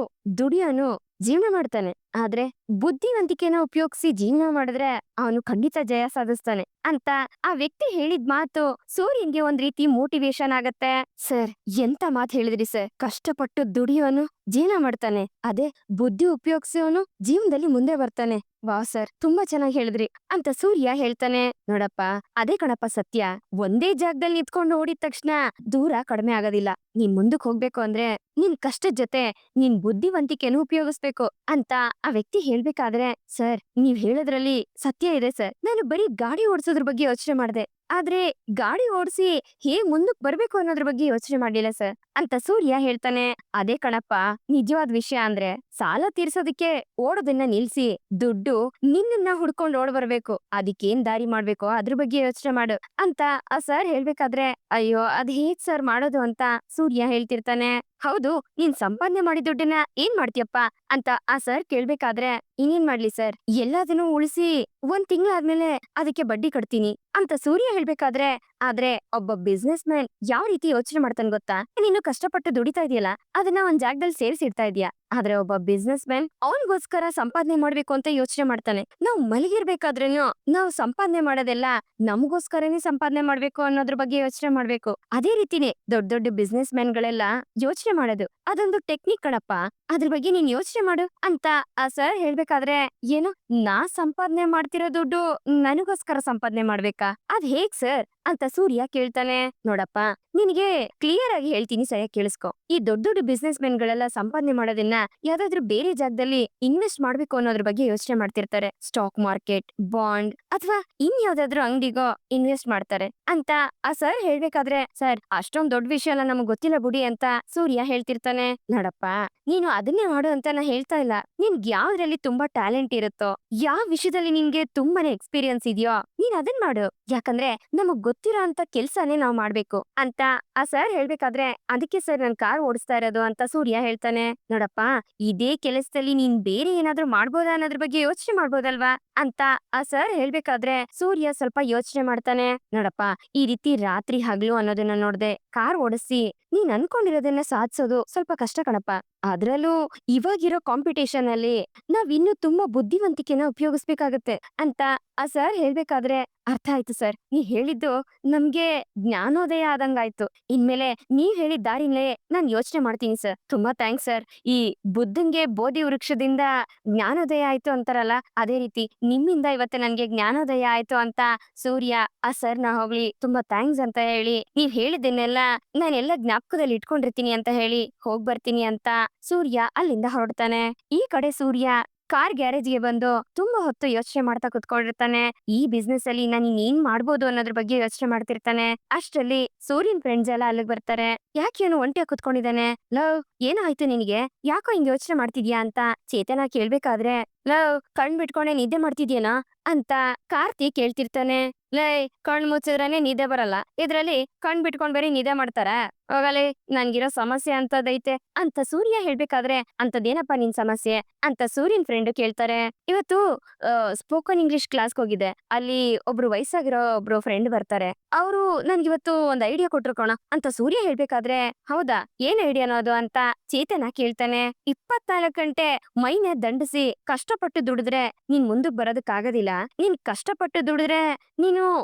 ದುಡಿಯೋನು ಜೀವನ ಮಾಡ್ತಾನೆ. ಆದ್ರೆ ಬುದ್ಧಿವಂತಿಕೆನ ಉಪಯೋಗಿಸಿ ಜೀವನ ಮಾಡಿದ್ರೆ ಅವನು ಖಂಡಿತ ಜಯ ಸಾಧಿಸ್ತಾನೆ ಅಂತ ಆ ವ್ಯಕ್ತಿ ಹೇಳಿದ್ ಮಾತು ಸೂರ್ಯನ್ಗೆ ಒಂದ್ ರೀತಿ ಮೋಟಿವೇಶನ್ ಆಗತ್ತೆ. ಸರ್, ಎಂತ ಮಾತ್ ಹೇಳಿದ್ರಿ ಸರ್. ಕಷ್ಟಪಟ್ಟು ದುಡಿಯೋನು ಜೀವನ ಮಾಡ್ತಾನೆ, ಅದೇ ಬುದ್ಧಿ ಉಪಯೋಗಿಸೋನು ಜೀವನದಲ್ಲಿ ಮುಂದೆ ಬರ್ತಾನೆ. ವಾವ್ ಸರ್, ತುಂಬಾ ಚೆನ್ನಾಗಿ ಹೇಳಿದ್ರಿ ಅಂತ ಸೂರ್ಯ ಹೇಳ್ತಾನೆ. ನೋಡಪ್ಪ, ಅದೇ ಕಣಪ್ಪ ಸತ್ಯ. ಒಂದೇ ಜಾಗದಲ್ಲಿ ನಿಂತ್ಕೊಂಡು ಓಡಿದ ತಕ್ಷಣ ದೂರ ಕಡಿಮೆ ಆಗೋದಿಲ್ಲ. ನೀನ್ ಮುಂದಕ್ ಹೋಗ್ಬೇಕು ಅಂದ್ರೆ ನಿನ್ ಕಷ್ಟದ ಜೊತೆ ನಿನ್ ಬುದ್ಧಿವಂತಿಕೆನೂ ಉಪಯೋಗಿಸ್ಬೇಕು ಅಂತ ಆ ವ್ಯಕ್ತಿ ಹೇಳ್ಬೇಕಾದ್ರೆ, ಸರ್ ನೀವ್ ಹೇಳೋದ್ರಲ್ಲಿ ಸತ್ಯ ಇದೆ ಸರ್. ನಾನು ಬರೀ ಗಾಡಿ ಓಡಿಸೋದ್ರ ಬಗ್ಗೆ ಯೋಚನೆ ಮಾಡ್ದೆ. ಆದ್ರೆ ಗಾಡಿ ಓಡಿಸಿ ಹೇಗ್ ಮುಂದಕ್ ಬರ್ಬೇಕು ಅನ್ನೋದ್ರ ಬಗ್ಗೆ ಯೋಚನೆ ಮಾಡ್ಲಿಲ್ಲ ಸರ್ ಅಂತ ಸೂರ್ಯ ಹೇಳ್ತಾನೆ. ಅದೇ ಕಣಪ್ಪ ನಿಜವಾದ ವಿಷಯ ಅಂದ್ರೆ, ಸಾಲ ತೀರ್ಸೋದಕ್ಕೆ ಓಡೋದನ್ನ ನಿಲ್ಸಿ ದುಡ್ಡು ನಿನ್ನನ್ನ ಹುಡ್ಕೊಂಡ್ ಓಡ್ ಬರ್ಬೇಕು. ಅದಕ್ಕೇನ್ ದಾರಿ ಮಾಡ್ಬೇಕೋ ಅದ್ರ ಬಗ್ಗೆ ಯೋಚನೆ ಮಾಡು ಅಂತ ಆ ಸರ್ ಹೇಳ್ಬೇಕಾದ್ರೆ, ಅಯ್ಯೋ ಅದ್ ಹೇಗ್ ಸರ್ ಮಾಡೋದು ಅಂತ ಸೂರ್ಯ ಹೇಳ್ತಿರ್ತಾನೆ. ಹೌದು, ನೀನ್ ಸಂಪಾದನೆ ಮಾಡಿದ ದುಡ್ಡನ್ನ ಏನ್ ಮಾಡ್ತೀಯಪ್ಪ ಅಂತ ಆ ಸರ್ ಕೇಳ್ಬೇಕಾದ್ರೆ, ಇನ್ನೇನ್ ಮಾಡ್ಲಿ ಸರ್, ಎಲ್ಲದನ್ನೂ ಉಳಿಸಿ 1 ತಿಂಗಳಾದ್ಮೇಲೆ ಅದಕ್ಕೆ ಬಡ್ಡಿ ಕಟ್ತೀನಿ ಅಂತ ಸೂರ್ಯ ಹೇಳ್ಬೇಕಾದ್ರೆ, ಆದ್ರೆ ಒಬ್ಬ ಬಿಸ್ನೆಸ್ ಮ್ಯಾನ್ ಯಾವ ರೀತಿ ಯೋಚನೆ ಮಾಡ್ತಾನೆ ಗೊತ್ತಾ? ನೀನು ಕಷ್ಟಪಟ್ಟು ದುಡಿತಾ ಇದೆಯಲ್ಲ, ಅದನ್ನ ಒಂದ್ ಜಾಗದಲ್ಲಿ ಸೇರಿಸಿಡ್ತಾ ಇದೀಯ. ಆದ್ರೆ ಒಬ್ಬ ಬಿಸ್ನೆಸ್ ಮ್ಯಾನ್ ಅವನ್ಗೋಸ್ಕರ ಸಂಪಾದನೆ ಮಾಡ್ಬೇಕು ಅಂತ ಯೋಚನೆ ಮಾಡ್ತಾನೆ. ನಾವ್ ಮಲಗಿರ್ಬೇಕಾದ್ರೇನು ನಾವ್ ಸಂಪಾದನೆ ಮಾಡೋದೆಲ್ಲ ನಮಗೋಸ್ಕರನೇ ಸಂಪಾದನೆ ಮಾಡ್ಬೇಕು ಅನ್ನೋದ್ರ ಬಗ್ಗೆ ಯೋಚನೆ ಮಾಡ್ಬೇಕು. ಅದೇ ರೀತಿನೇ ದೊಡ್ಡ ದೊಡ್ಡ ಬಿಸ್ನೆಸ್ ಮ್ಯಾನ್ ಗಳೆಲ್ಲ ಯೋಚನೆ ಮಾಡೋದು. ಅದೊಂದು ಟೆಕ್ನಿಕ್ ಕಣಪ್ಪ, ಅದ್ರ ಬಗ್ಗೆ ನೀನ್ ಯೋಚನೆ ಮಾಡು ಅಂತ ಆ ಸರ್ ಹೇಳ್ಬೇಕಾದ್ರೆ, ಏನು ನಾ ಸಂಪಾದನೆ ಮಾಡ್ತಿರೋ ದುಡ್ಡು ನನಗೋಸ್ಕರ ಸಂಪಾದನೆ ಮಾಡ್ಬೇಕಾ? ಅದ್ ಹೇಗ್ ಸರ್ ಅಂತ ಸೂರ್ಯ ಕೇಳ್ತಾನೆ. ನೋಡಪ್ಪ, ನಿನಗೆ ಕ್ಲಿಯರ್ ಆಗಿ ಹೇಳ್ತೀನಿ, ಸರಿಯಾಗಿ ಕೇಳಿಸ್ಕೊ. ಈ ದೊಡ್ಡ ದೊಡ್ಡ ಬಿಸ್ನೆಸ್ ಮೆನ್ ಗಳೆಲ್ಲ ಸಂಪಾದನೆ ಮಾಡೋದನ್ನ ಯಾವ್ದಾದ್ರು ಬೇರೆ ಜಾಗದಲ್ಲಿ ಇನ್ವೆಸ್ಟ್ ಮಾಡ್ಬೇಕು ಅನ್ನೋದ್ರ ಬಗ್ಗೆ ಯೋಚನೆ ಮಾಡ್ತಿರ್ತಾರೆ. ಸ್ಟಾಕ್ ಮಾರ್ಕೆಟ್, ಬಾಂಡ್ ಅಥವಾ ಯಾವ್ದಾದ್ರು ಅಂಗಡಿಗೋ ಇನ್ವೆಸ್ಟ್ ಮಾಡ್ತಾರೆ ಅಂತ ಆ ಸರ್ ಹೇಳ್ಬೇಕಾದ್ರೆ, ಸರ್ ಅಷ್ಟೊಂದ್ ದೊಡ್ಡ ವಿಷಯ ಎಲ್ಲ ನಮಗ್ ಗೊತ್ತಿಲ್ಲ ಬಿಡಿ ಅಂತ ಸೂರ್ಯ ಹೇಳ್ತಿರ್ತಾನೆ. ನೋಡಪ್ಪ, ನೀನು ಅದನ್ನೇ ಮಾಡು ಅಂತ ನಾ ಹೇಳ್ತಾ ಇಲ್ಲ. ನಿನ್ಗೆ ಯಾವ್ದ್ರಲ್ಲಿ ತುಂಬಾ ಟ್ಯಾಲೆಂಟ್ ಇರುತ್ತೋ, ಯಾವ ವಿಷಯದಲ್ಲಿ ನಿನ್ಗೆ ತುಂಬಾನೇ ಎಕ್ಸ್ಪೀರಿಯನ್ಸ್ ಇದೆಯೋ, ನೀನ್ ಅದನ್ ಮಾಡು. ಯಾಕಂದ್ರೆ ನಮಗ್ ಗೊತ್ತಿರೋ ಅಂತ ಕೆಲ್ಸನೇ ನಾವ್ ಮಾಡ್ಬೇಕು ಅಂತ ಆ ಸರ್ ಹೇಳ್ಬೇಕಾದ್ರೆ, ಅದಕ್ಕೆ ಸರ್ ನಾನ್ ಕಾರ್ ಓಡಿಸ್ತಾ ಇರೋದು ಅಂತ ಸೂರ್ಯ ಹೇಳ್ತಾನೆ. ನೋಡಪ್ಪ, ಇದೇ ಕೆಲಸದಲ್ಲಿ ನೀನ್ ಬೇರೆ ಏನಾದ್ರೂ ಮಾಡ್ಬೋದಾ ಅನ್ನೋದ್ರ ಬಗ್ಗೆ ಯೋಚನೆ ಮಾಡ್ಬೋದಲ್ವಾ ಅಂತ ಆ ಸರ್ ಹೇಳ್ಬೇಕಾದ್ರೆ ಸೂರ್ಯ ಸ್ವಲ್ಪ ಯೋಚನೆ ಮಾಡ್ತಾನೆ. ನೋಡಪ್ಪ, ಈ ರೀತಿ ರಾತ್ರಿ ಹಗಲು ಅನ್ನೋದನ್ನ ನೋಡ್ದೆ ಕಾರ್ ಓಡಿಸಿ ನೀನ್ ಅನ್ಕೊಂಡಿರೋದನ್ನ ಸಾಧಿಸೋದು ಸ್ವಲ್ಪ ಕಷ್ಟ ಕಣಪ್ಪ. ಅದ್ರಲ್ಲೂ ಇವಾಗಿರೋ ಕಾಂಪಿಟೇಷನ್ ಅಲ್ಲಿ ನಾವ್ ಇನ್ನು ತುಂಬಾ ಬುದ್ಧಿವಂತಿಕೆನ ಉಪಯೋಗಿಸ್ಬೇಕಾಗತ್ತೆ ಅಂತ ಆ ಸರ್ ಹೇಳ್ಬೇಕಾದ್ರೆ, ಅರ್ಥ ಆಯ್ತು ಸರ್, ನೀವ್ ಹೇಳಿದ್ದು ನಮ್ಗೆ ಜ್ಞಾನೋದಯ ಆದಂಗಾಯ್ತು. ಇನ್ಮೇಲೆ ನೀವ್ ಹೇಳಿದ ದಾರಿಲೇ ನಾನ್ ಯೋಚನೆ ಮಾಡ್ತೀನಿ ಸರ್. ತುಂಬಾ ಥ್ಯಾಂಕ್ಸ್ ಸರ್. ಈ ಬುದ್ಧಂಗೆ ಬೋಧಿ ವೃಕ್ಷದಿಂದ ಜ್ಞಾನೋದಯ ಆಯ್ತು ಅಂತಾರಲ್ಲ, ಅದೇ ರೀತಿ ನಿಮ್ಮಿಂದ ಇವತ್ತು ನನ್ಗೆ ಜ್ಞಾನೋದಯ ಆಯ್ತು ಅಂತ ಸೂರ್ಯ ಆ ಸರ್ನ ಹೋಗ್ಲಿ ತುಂಬಾ ಥ್ಯಾಂಕ್ಸ್ ಅಂತ ಹೇಳಿ, ನೀವ್ ಹೇಳಿದ್ದನ್ನೆಲ್ಲ ನಾನೆಲ್ಲ ಜ್ಞಾಪಕದಲ್ಲಿ ಇಟ್ಕೊಂಡಿರ್ತೀನಿ ಅಂತ ಹೇಳಿ ಹೋಗ್ ಬರ್ತೀನಿ ಅಂತ ಸೂರ್ಯ ಅಲ್ಲಿಂದ ಹೊರಡ್ತಾನೆ. ಈ ಕಡೆ ಸೂರ್ಯ ಕಾರ್ ಗ್ಯಾರೇಜ್ಗೆ ಬಂದು ತುಂಬಾ ಹೊತ್ತು ಯೋಚನೆ ಮಾಡ್ತಾ ಕುತ್ಕೊಂಡಿರ್ತಾನೆ. ಈ ಬಿಸ್ನೆಸ್ ಅಲ್ಲಿ ನಾನು ಇನ್ನೇನ್ ಮಾಡ್ಬೋದು ಅನ್ನೋದ್ರ ಬಗ್ಗೆ ಯೋಚನೆ ಮಾಡ್ತಿರ್ತಾನೆ. ಅಷ್ಟ್ರಲ್ಲಿ ಸೂರ್ಯನ್ ಫ್ರೆಂಡ್ಸ್ ಎಲ್ಲ ಅಲ್ಲಿಗ್ ಬರ್ತಾರೆ. ಯಾಕೆ ಇವನು ಒಂಟಿಯಾಗಿ ಕುತ್ಕೊಂಡಿದ್ದಾನೆ? ಲವ್, ಏನಾಯ್ತು ನಿನಗೆ? ಯಾಕೋ ಹಿಂಗ್ ಯೋಚನೆ ಮಾಡ್ತಿದ್ಯಾ ಅಂತ ಚೇತನ ಕೇಳ್ಬೇಕಾದ್ರೆ, ಲವ್, ಕಣ್ ಬಿಟ್ಕೊಂಡೆ ನಿದ್ದೆ ಮಾಡ್ತಿದ್ಯೇನಾ ಅಂತ ಕಾರ್ತಿ ಕೇಳ್ತಿರ್ತಾನೆ. ಲೈ, ಕಣ್ ಮುಚ್ಚಿದ್ರೇನೆ ನಿದ್ದೆ ಬರಲ್ಲ, ಇದ್ರಲ್ಲಿ ಕಣ್ ಬಿಟ್ಕೊಂಡ್ ಬೇರೆ ನಿದ್ದೆ ಮಾಡ್ತಾರ? ಹೋಗಲಿ, ನನ್ಗಿರೋ ಸಮಸ್ಯೆ ಅಂತದೈತೆ ಅಂತ ಸೂರ್ಯ ಹೇಳ್ಬೇಕಾದ್ರೆ, ಅಂತದೇನಪ್ಪ ನಿನ್ ಸಮಸ್ಯೆ ಅಂತ ಸೂರ್ಯನ್ ಫ್ರೆಂಡ್ ಕೇಳ್ತಾರೆ. ಇವತ್ತು ಸ್ಪೋಕನ್ ಇಂಗ್ಲಿಷ್ ಕ್ಲಾಸ್ಗೆ ಹೋಗಿದ್ದೆ. ಅಲ್ಲಿ ಒಬ್ರು ವಯಸ್ಸಾಗಿರೋ ಒಬ್ರು ಫ್ರೆಂಡ್ ಬರ್ತಾರೆ. ಅವರು ನನ್ಗಿವತ್ತು ಒಂದ್ ಐಡಿಯಾ ಕೊಟ್ರು ಕಣ ಅಂತ ಸೂರ್ಯ ಹೇಳ್ಬೇಕಾದ್ರೆ, ಹೌದಾ, ಏನ್ ಐಡಿಯಾನೋ ಅದು ಅಂತ ಚೇತನ ಕೇಳ್ತಾನೆ. 24 ಗಂಟೆ ಮೈನೆ ದಂಡಿಸಿ ಕಷ್ಟಪಟ್ಟು ದುಡಿದ್ರೆ ನೀನ್ ಮುಂದಕ್ ಬರೋದಕ್ಕಾಗೋದಿಲ್ಲ. ನೀನ್ ಕಷ್ಟಪಟ್ಟು ದುಡಿದ್ರೆ ನೀನು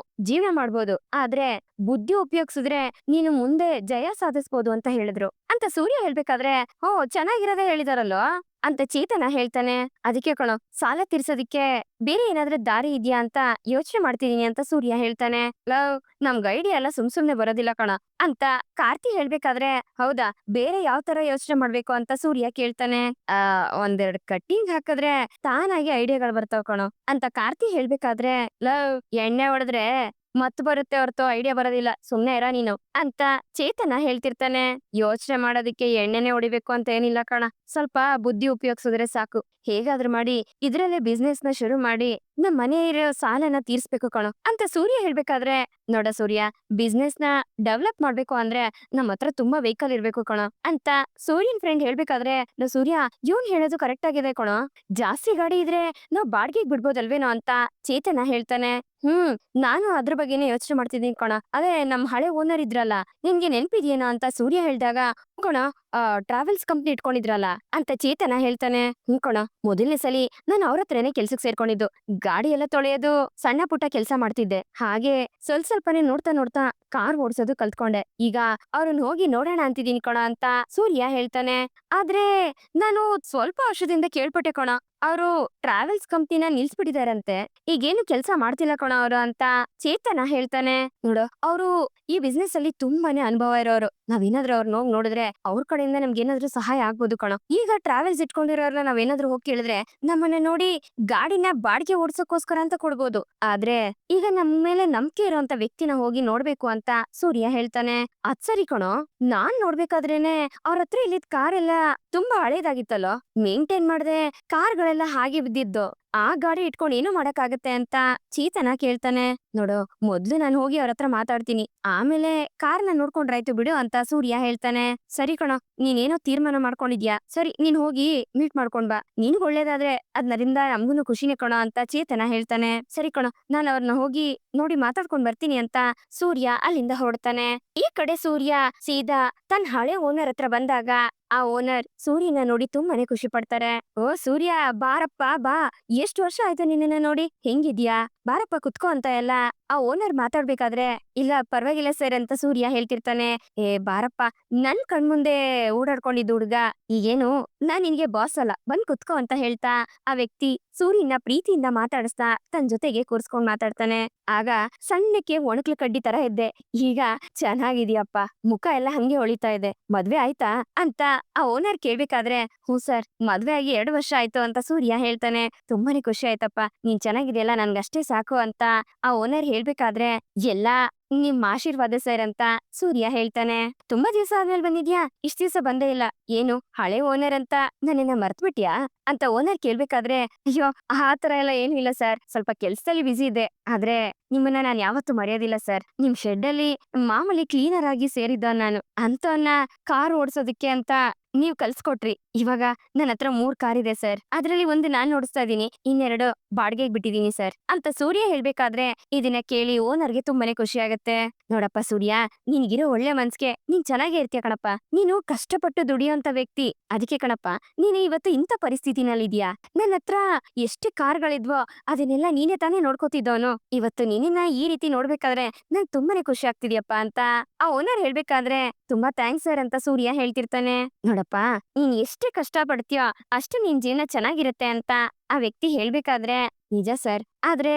ಜೀವನ ಮಾಡ್ಬೋದು, ಆದ್ರೆ ಬುದ್ಧಿ ಉಪಯೋಗಿಸಿದ್ರೆ ನೀನು ಮುಂದೆ ಜಯ ಸಾಧಿಸ್ಬೋದು ಅಂತ ಹೇಳಿದ್ರು ಅಂತ ಸೂರ್ಯ ಹೇಳ್ಬೇಕಾದ್ರೆ, ಓ, ಚೆನ್ನಾಗಿರೋದೇ ಹೇಳಿದಾರಲ್ಲೋ ಅಂತ ಚೇತನ ಹೇಳ್ತಾನೆ. ಅದಕ್ಕೆ ಕಣೋ, ಸಾಲ ತೀರ್ಸೋದಿಕ್ಕೆ ಬೇರೆ ಏನಾದ್ರೂ ದಾರಿ ಇದ್ಯಾ ಅಂತ ಯೋಚನೆ ಮಾಡ್ತಿದೀನಿ ಅಂತ ಸೂರ್ಯ ಹೇಳ್ತಾನೆ. ಲವ್, ನಮ್ಗ್ ಐಡಿಯಾ ಎಲ್ಲ ಸುಮ್ನೆ ಬರೋದಿಲ್ಲ ಕಣ ಅಂತ ಕಾರ್ತಿ ಹೇಳ್ಬೇಕಾದ್ರೆ, ಹೌದಾ, ಬೇರೆ ಯಾವ ತರ ಯೋಚನೆ ಮಾಡ್ಬೇಕು ಅಂತ ಸೂರ್ಯ ಕೇಳ್ತಾನೆ. ಒಂದೆರಡು ಕಟ್ಟಿಂಗ್ ಹಾಕಿದ್ರೆ ತಾನಾಗಿ ಐಡಿಯಾಗಳು ಬರ್ತಾವ ಕಣೋ ಅಂತ ಕಾರ್ತಿ ಹೇಳ್ಬೇಕಾದ್ರೆ, ಲವ್, ಎಣ್ಣೆ ಹೊಡೆದ್ರೆ ಮತ್ ಬರುತ್ತೆ ಹೊರತು ಐಡಿಯಾ ಬರೋದಿಲ್ಲ, ಸುಮ್ನೆ ಇರ ನೀನು ಅಂತ ಚೇತನ ಹೇಳ್ತಿರ್ತಾನೆ. ಯೋಚನೆ ಮಾಡೋದಿಕ್ಕೆ ಎಣ್ಣೆನೆ ಹೊಡಿಬೇಕು ಅಂತ ಏನಿಲ್ಲ ಕಣ, ಸ್ವಲ್ಪ ಬುದ್ಧಿ ಉಪಯೋಗಿಸಿದ್ರೆ ಸಾಕು. ಹೇಗಾದ್ರೂ ಮಾಡಿ ಇದ್ರಲ್ಲೇ ಬಿಸ್ನೆಸ್ ನ ಶುರು ಮಾಡಿ ನಮ್ ಮನೆ ಇರೋ ಸಾಲನ ತೀರ್ಸ್ಬೇಕು ಕಣೋ ಅಂತ ಸೂರ್ಯ ಹೇಳ್ಬೇಕಾದ್ರೆ, ನೋಡ ಸೂರ್ಯ, ಬಿಸ್ನೆಸ್ ನ ಡೆವಲಪ್ ಮಾಡ್ಬೇಕು ಅಂದ್ರೆ ನಮ್ ಹತ್ರ ತುಂಬಾ ವೆಹಿಕಲ್ ಇರ್ಬೇಕು ಕಣೋ ಅಂತ ಸೂರ್ಯನ್ ಫ್ರೆಂಡ್ ಹೇಳ್ಬೇಕಾದ್ರೆ, ಸೂರ್ಯ, ಇವ್ನ್ ಹೇಳೋದು ಕರೆಕ್ಟ್ ಆಗಿದೆ ಕಣೋ, ಜಾಸ್ತಿ ಗಾಡಿ ಇದ್ರೆ ನಾವ್ ಬಾಡ್ಗೆಗ್ ಬಿಡ್ಬೋದಲ್ವೇನೋ ಅಂತ ಚೇತನ ಹೇಳ್ತಾನೆ. ನಾನು ಅದ್ರ ಬಗ್ಗೆನೇ ಯೋಚನೆ ಮಾಡ್ತಿದ್ದೀನಿ ಕಣ. ಅದೇ ನಮ್ ಹಳೆ ಓನರ್ ಇದ್ರಲ್ಲ, ನಿನ್ಗೆ ನೆನ್ಪಿದ್ಯೇನೋ ಅಂತ ಸೂರ್ಯ ಹೇಳ್ದಾಗ, ಕಣ, ಟ್ರಾವೆಲ್ಸ್ ಕಂಪ್ನಿ ಇಟ್ಕೊಂಡಿದ್ರಲ್ಲ ಅಂತ ಚೇತನ ಹೇಳ್ತಾನೆ. ಕಣ, ಮೊದಲನೇ ಸಲಿ ನಾನು ಅವ್ರ ಹತ್ರನೇ ಕೆಲ್ಸಕ್ ಸೇರ್ಕೊಂಡಿದ್ದು. ಗಾಡಿ ಎಲ್ಲ ತೊಳೆಯೋದು, ಸಣ್ಣ ಪುಟ್ಟ ಕೆಲ್ಸ ಮಾಡ್ತಿದ್ದೆ. ಹಾಗೆ ಸ್ವಲ್ಪನೇ ನೋಡ್ತಾ ನೋಡ್ತಾ ಕಾರ್ ಓಡ್ಸೋದು ಕಲ್ತ್ಕೊಂಡೆ. ಈಗ ಅವ್ರನ್ನ ಹೋಗಿ ನೋಡೋಣ ಅಂತಿದೀನಿ ಕಣ ಅಂತ ಸೂರ್ಯ ಹೇಳ್ತಾನೆ. ಆದ್ರೆ ನಾನು ಸ್ವಲ್ಪ ವರ್ಷದಿಂದ ಕೇಳ್ಪಟ್ಟೆ ಕಣ, ಅವರು ಟ್ರಾವೆಲ್ಸ್ ಕಂಪ್ನಿನ ನಿಲ್ಸ್ಬಿಟ್ಟಿದಾರಂತೆ, ಈಗೇನು ಕೆಲ್ಸ ಮಾಡ್ತಿಲ್ಲ ಕಣ ಅವ್ರು ಅಂತ ಚೇತನ ಹೇಳ್ತಾನೆ. ನೋಡು, ಅವರು ಈ ಬಿಸ್ನೆಸ್ ಅಲ್ಲಿ ತುಂಬಾನೇ ಅನುಭವ ಇರೋರು. ನಾವೇನಾದ್ರೂ ಅವ್ರನ್ನ ಹೋಗಿ ನೋಡಿದ್ರೆ ಅವ್ರ ಕಡೆಯಿಂದ ನಮ್ಗೆ ಏನಾದ್ರೂ ಸಹಾಯ ಆಗ್ಬೋದು ಕಣ. ಈಗ ಟ್ರಾವೆಲ್ಸ್ ಇಟ್ಕೊಂಡಿರೋರ್ನ ನಾವೇನಾದ್ರೂ ಹೋಗಿ ಕೇಳಿದ್ರೆ ನಮ್ಮನ್ನ ನೋಡಿ ಗಾಡಿನ ಬಾಡಿಗೆ ಓಡ್ಸೋಕೋಸ್ಕರ ಅಂತ ಕೊಡ್ಬೋದು. ಆದ್ರೆ ಈಗ ನಮ್ ಮೇಲೆ ನಂಬಿಕೆ ಇರೋಂತ ವ್ಯಕ್ತಿನ ಹೋಗಿ ನೋಡ್ಬೇಕು ಅಂತ ಸೂರ್ಯ ಹೇಳ್ತಾನೆ. ಅದ್ ಸರಿ ಕಣೋ, ನಾನ್ ನೋಡ್ಬೇಕಾದ್ರೇನೆ ಅವ್ರ ಹತ್ರ ಇಲ್ಲಿದ್ ಕಾರ್ ಎಲ್ಲ ತುಂಬಾ ಹಳೇದಾಗಿತ್ತಲ್ಲೋ, ಮೇಂಟೈನ್ ಮಾಡ್ದೆ ಕಾರ್ಗಳೆಲ್ಲ ಹಾಗೆ ಬಿದ್ದಿದ್ದು. ಆ ಗಾಡಿ ಇಟ್ಕೊಂಡು ಏನು ಮಾಡಕ್ಕಾಗತ್ತೆ ಅಂತ ಚೇತನ ಕೇಳ್ತಾನೆ. ನೋಡು, ಮೊದ್ಲು ನಾನು ಹೋಗಿ ಅವ್ರ ಹತ್ರ ಮಾತಾಡ್ತೀನಿ, ಆಮೇಲೆ ಕಾರ್ನ ನೋಡ್ಕೊಂಡ್ರಾಯ್ತು ಬಿಡು ಅಂತ ಸೂರ್ಯ ಹೇಳ್ತಾನೆ. ಸರಿ ಕಣೋ, ನೀನೇನೋ ತೀರ್ಮಾನ ಮಾಡ್ಕೊಂಡಿದ್ಯಾ, ಸರಿ, ನೀನ್ ಹೋಗಿ ಮೀಟ್ ಮಾಡ್ಕೊಂಡ್ ಬಾ. ನಿನ್ಗ್ ಒಳ್ಳೇದಾದ್ರೆ ಅದ್ನರಿಂದ ನಮ್ಗೂನು ಖುಷಿನೇ ಕಣೋ ಅಂತ ಚೇತನ ಹೇಳ್ತಾನೆ. ಸರಿ ಕಣೋ, ನಾನು ಅವ್ರನ್ನ ಹೋಗಿ ನೋಡಿ ಮಾತಾಡ್ಕೊಂಡ್ ಬರ್ತೀನಿ ಅಂತ ಸೂರ್ಯ ಅಲ್ಲಿಂದ ಹೊರಡ್ತಾನೆ. ಈ ಕಡೆ ಸೂರ್ಯ ಸೀದಾ ತನ್ನ ಹಳೆ ಓನರ್ ಹತ್ರ ಬಂದಾಗ ಆ ಓನರ್ ಸೂರ್ಯನ ನೋಡಿ ತುಂಬಾನೇ ಖುಷಿ ಪಡ್ತಾರೆ. ಓ ಸೂರ್ಯ, ಬಾರಪ್ಪ ಬಾ, ಎಷ್ಟು ವರ್ಷ ಆಯ್ತು ನಿನ್ನ ನೋಡಿ, ಹೆಂಗಿದ್ಯಾ, ಬಾರಪ್ಪ ಕುತ್ಕೋ ಅಂತ ಎಲ್ಲ ಆ ಓನರ್ ಮಾತಾಡ್ಬೇಕಾದ್ರೆ ಇಲ್ಲ ಪರವಾಗಿಲ್ಲ ಸರ್ ಅಂತ ಸೂರ್ಯ ಹೇಳ್ತಿರ್ತಾನೆ. ಏ ಬಾರಪ್ಪ, ನನ್ ಕಣ್ಮುಂದೆ ಓಡಾಡ್ಕೊಂಡಿದ್ದ ಹುಡ್ಗ ಈಗೇನು ನಾನ್ ನಿನ್ಗೆ ಬಾಸ್ ಅಲ್ಲ, ಬಂದ್ ಕುತ್ಕೋ ಅಂತ ಹೇಳ್ತಾ ಆ ವ್ಯಕ್ತಿ ಸೂರ್ಯನ ಪ್ರೀತಿಯಿಂದ ಮಾತಾಡಿಸ್ತಾ ತನ್ ಜೊತೆಗೆ ಕೂರ್ಸ್ಕೊಂಡ್ ಮಾತಾಡ್ತಾನೆ. ಆಗ ಸಣ್ಣಕ್ಕೆ ಒಣಕ್ಲು ಕಡ್ಡಿ ತರ ಇದ್ದೆ, ಈಗ ಚೆನ್ನಾಗಿದ್ಯಪ್ಪ, ಮುಖ ಎಲ್ಲ ಹಂಗೆ ಹೊಳಿತಾ ಇದೆ, ಮದ್ವೆ ಆಯ್ತಾ ಅಂತ ಆ ಓನರ್ ಕೇಳ್ಬೇಕಾದ್ರೆ ಹ್ಞೂ ಸರ್, ಮದ್ವೆ ಆಗಿ 2 ವರ್ಷ ಆಯ್ತು ಅಂತ ಸೂರ್ಯ ಹೇಳ್ತಾನೆ. ತುಂಬಾನೇ ಖುಷಿ ಆಯ್ತಪ್ಪ, ನೀನ್ ಚೆನ್ನಾಗಿದೆಯಲ್ಲ, ನನ್ಗಷ್ಟೇ ಸಾಕು ಅಂತ ಆ ಓನರ್ ಹೇಳ್ಬೇಕಾದ್ರೆ ಎಲ್ಲಾ ನಿಮ್ ಆಶೀರ್ವಾದ ಸರ್ ಅಂತ ಸೂರ್ಯ ಹೇಳ್ತಾನೆ. ತುಂಬಾ ದಿವಸ ಆದ್ಮೇಲೆ ಬಂದಿದ್ಯಾ, ಇಷ್ಟ ದಿವಸ ಬಂದೇ ಇಲ್ಲ, ಏನು ಹಳೆ ಓನರ್ ಅಂತ ನನ್ನನ್ನ ಮರ್ತ್ಬಿಟ್ಯಾ ಅಂತ ಓನರ್ ಕೇಳ್ಬೇಕಾದ್ರೆ ಅಯ್ಯೋ ಆ ತರ ಎಲ್ಲ ಏನು ಇಲ್ಲ ಸರ್, ಸ್ವಲ್ಪ ಕೆಲ್ಸದಲ್ಲಿ ಬಿಸಿ ಇದೆ, ಆದ್ರೆ ನಿಮ್ಮನ್ನ ನಾನ್ ಯಾವತ್ತೂ ಮರೆಯೋದಿಲ್ಲ ಸರ್. ನಿಮ್ ಶೆಡ್ ಅಲ್ಲಿ ಮಾಮೂಲಿ ಕ್ಲೀನರ್ ಆಗಿ ಸೇರಿದ್ದ ನಾನು, ಅಂತವನ್ನ ಕಾರ್ ಓಡ್ಸೋದಕ್ಕೆ ಅಂತ ನೀವ್ ಕಲ್ಸ್ಕೊಟ್ರಿ. ಇವಾಗ ನನ್ನ ಹತ್ರ 3 ಕಾರ್ ಇದೆ ಸರ್, ಅದ್ರಲ್ಲಿ ಒಂದು ನಾನ್ ಓಡಿಸ್ತಾ ಇದೀನಿ, ಇನ್ನೆರಡು ಬಾಡಿಗೆಗೆ ಬಿಟ್ಟಿದೀನಿ ಸರ್ ಅಂತ ಸೂರ್ಯ ಹೇಳ್ಬೇಕಾದ್ರೆ ಇದನ್ನ ಕೇಳಿ ಓನರ್ಗೆ ತುಂಬಾನೇ ಖುಷಿ ಆಗತ್ತೆ. ನೋಡಪ್ಪ ಸೂರ್ಯ, ನಿನ್ಗಿರೋ ಒಳ್ಳೆ ಮನ್ಸ್ಗೆ ನೀನ್ ಚೆನ್ನಾಗೇ ಇರ್ತೀಯ ಕಣಪ್ಪ, ನೀನು ಕಷ್ಟಪಟ್ಟು ದುಡಿಯೋಂತ ವ್ಯಕ್ತಿ, ಅದಕ್ಕೆ ಕಣಪ್ಪ ನೀನು ಇವತ್ತು ಇಂಥ ಪರಿಸ್ಥಿತಿನಲ್ಲಿದ್ಯಾ. ನನ್ನ ಹತ್ರ ಎಷ್ಟು ಕಾರ್ಗಳಿದ್ವೋ ಅದನ್ನೆಲ್ಲ ನೀನೇ ತಾನೇ ನೋಡ್ಕೋತಿದ್ದವನು, ಇವತ್ತು ನಿನ್ನ ಈ ರೀತಿ ನೋಡ್ಬೇಕಾದ್ರೆ ನಂಗೆ ತುಂಬಾನೇ ಖುಷಿ ಆಗ್ತಿದ್ಯಪ್ಪ ಅಂತ ಆ ಓನರ್ ಹೇಳ್ಬೇಕಾದ್ರೆ ತುಂಬಾ ಥ್ಯಾಂಕ್ಸ್ ಸರ್ ಅಂತ ಸೂರ್ಯ ಹೇಳ್ತಿರ್ತಾನೆ. ನೋಡಪ್ಪ, ನೀನ್ ಎಷ್ಟೇ ಕಷ್ಟ ಪಡ್ತೀಯೋ ಅಷ್ಟು ನಿನ್ ಜೀವನ ಚೆನ್ನಾಗಿರುತ್ತೆ ಅಂತ ಆ ವ್ಯಕ್ತಿ ಹೇಳ್ಬೇಕಾದ್ರೆ ನಿಜ ಸರ್, ಆದ್ರೆ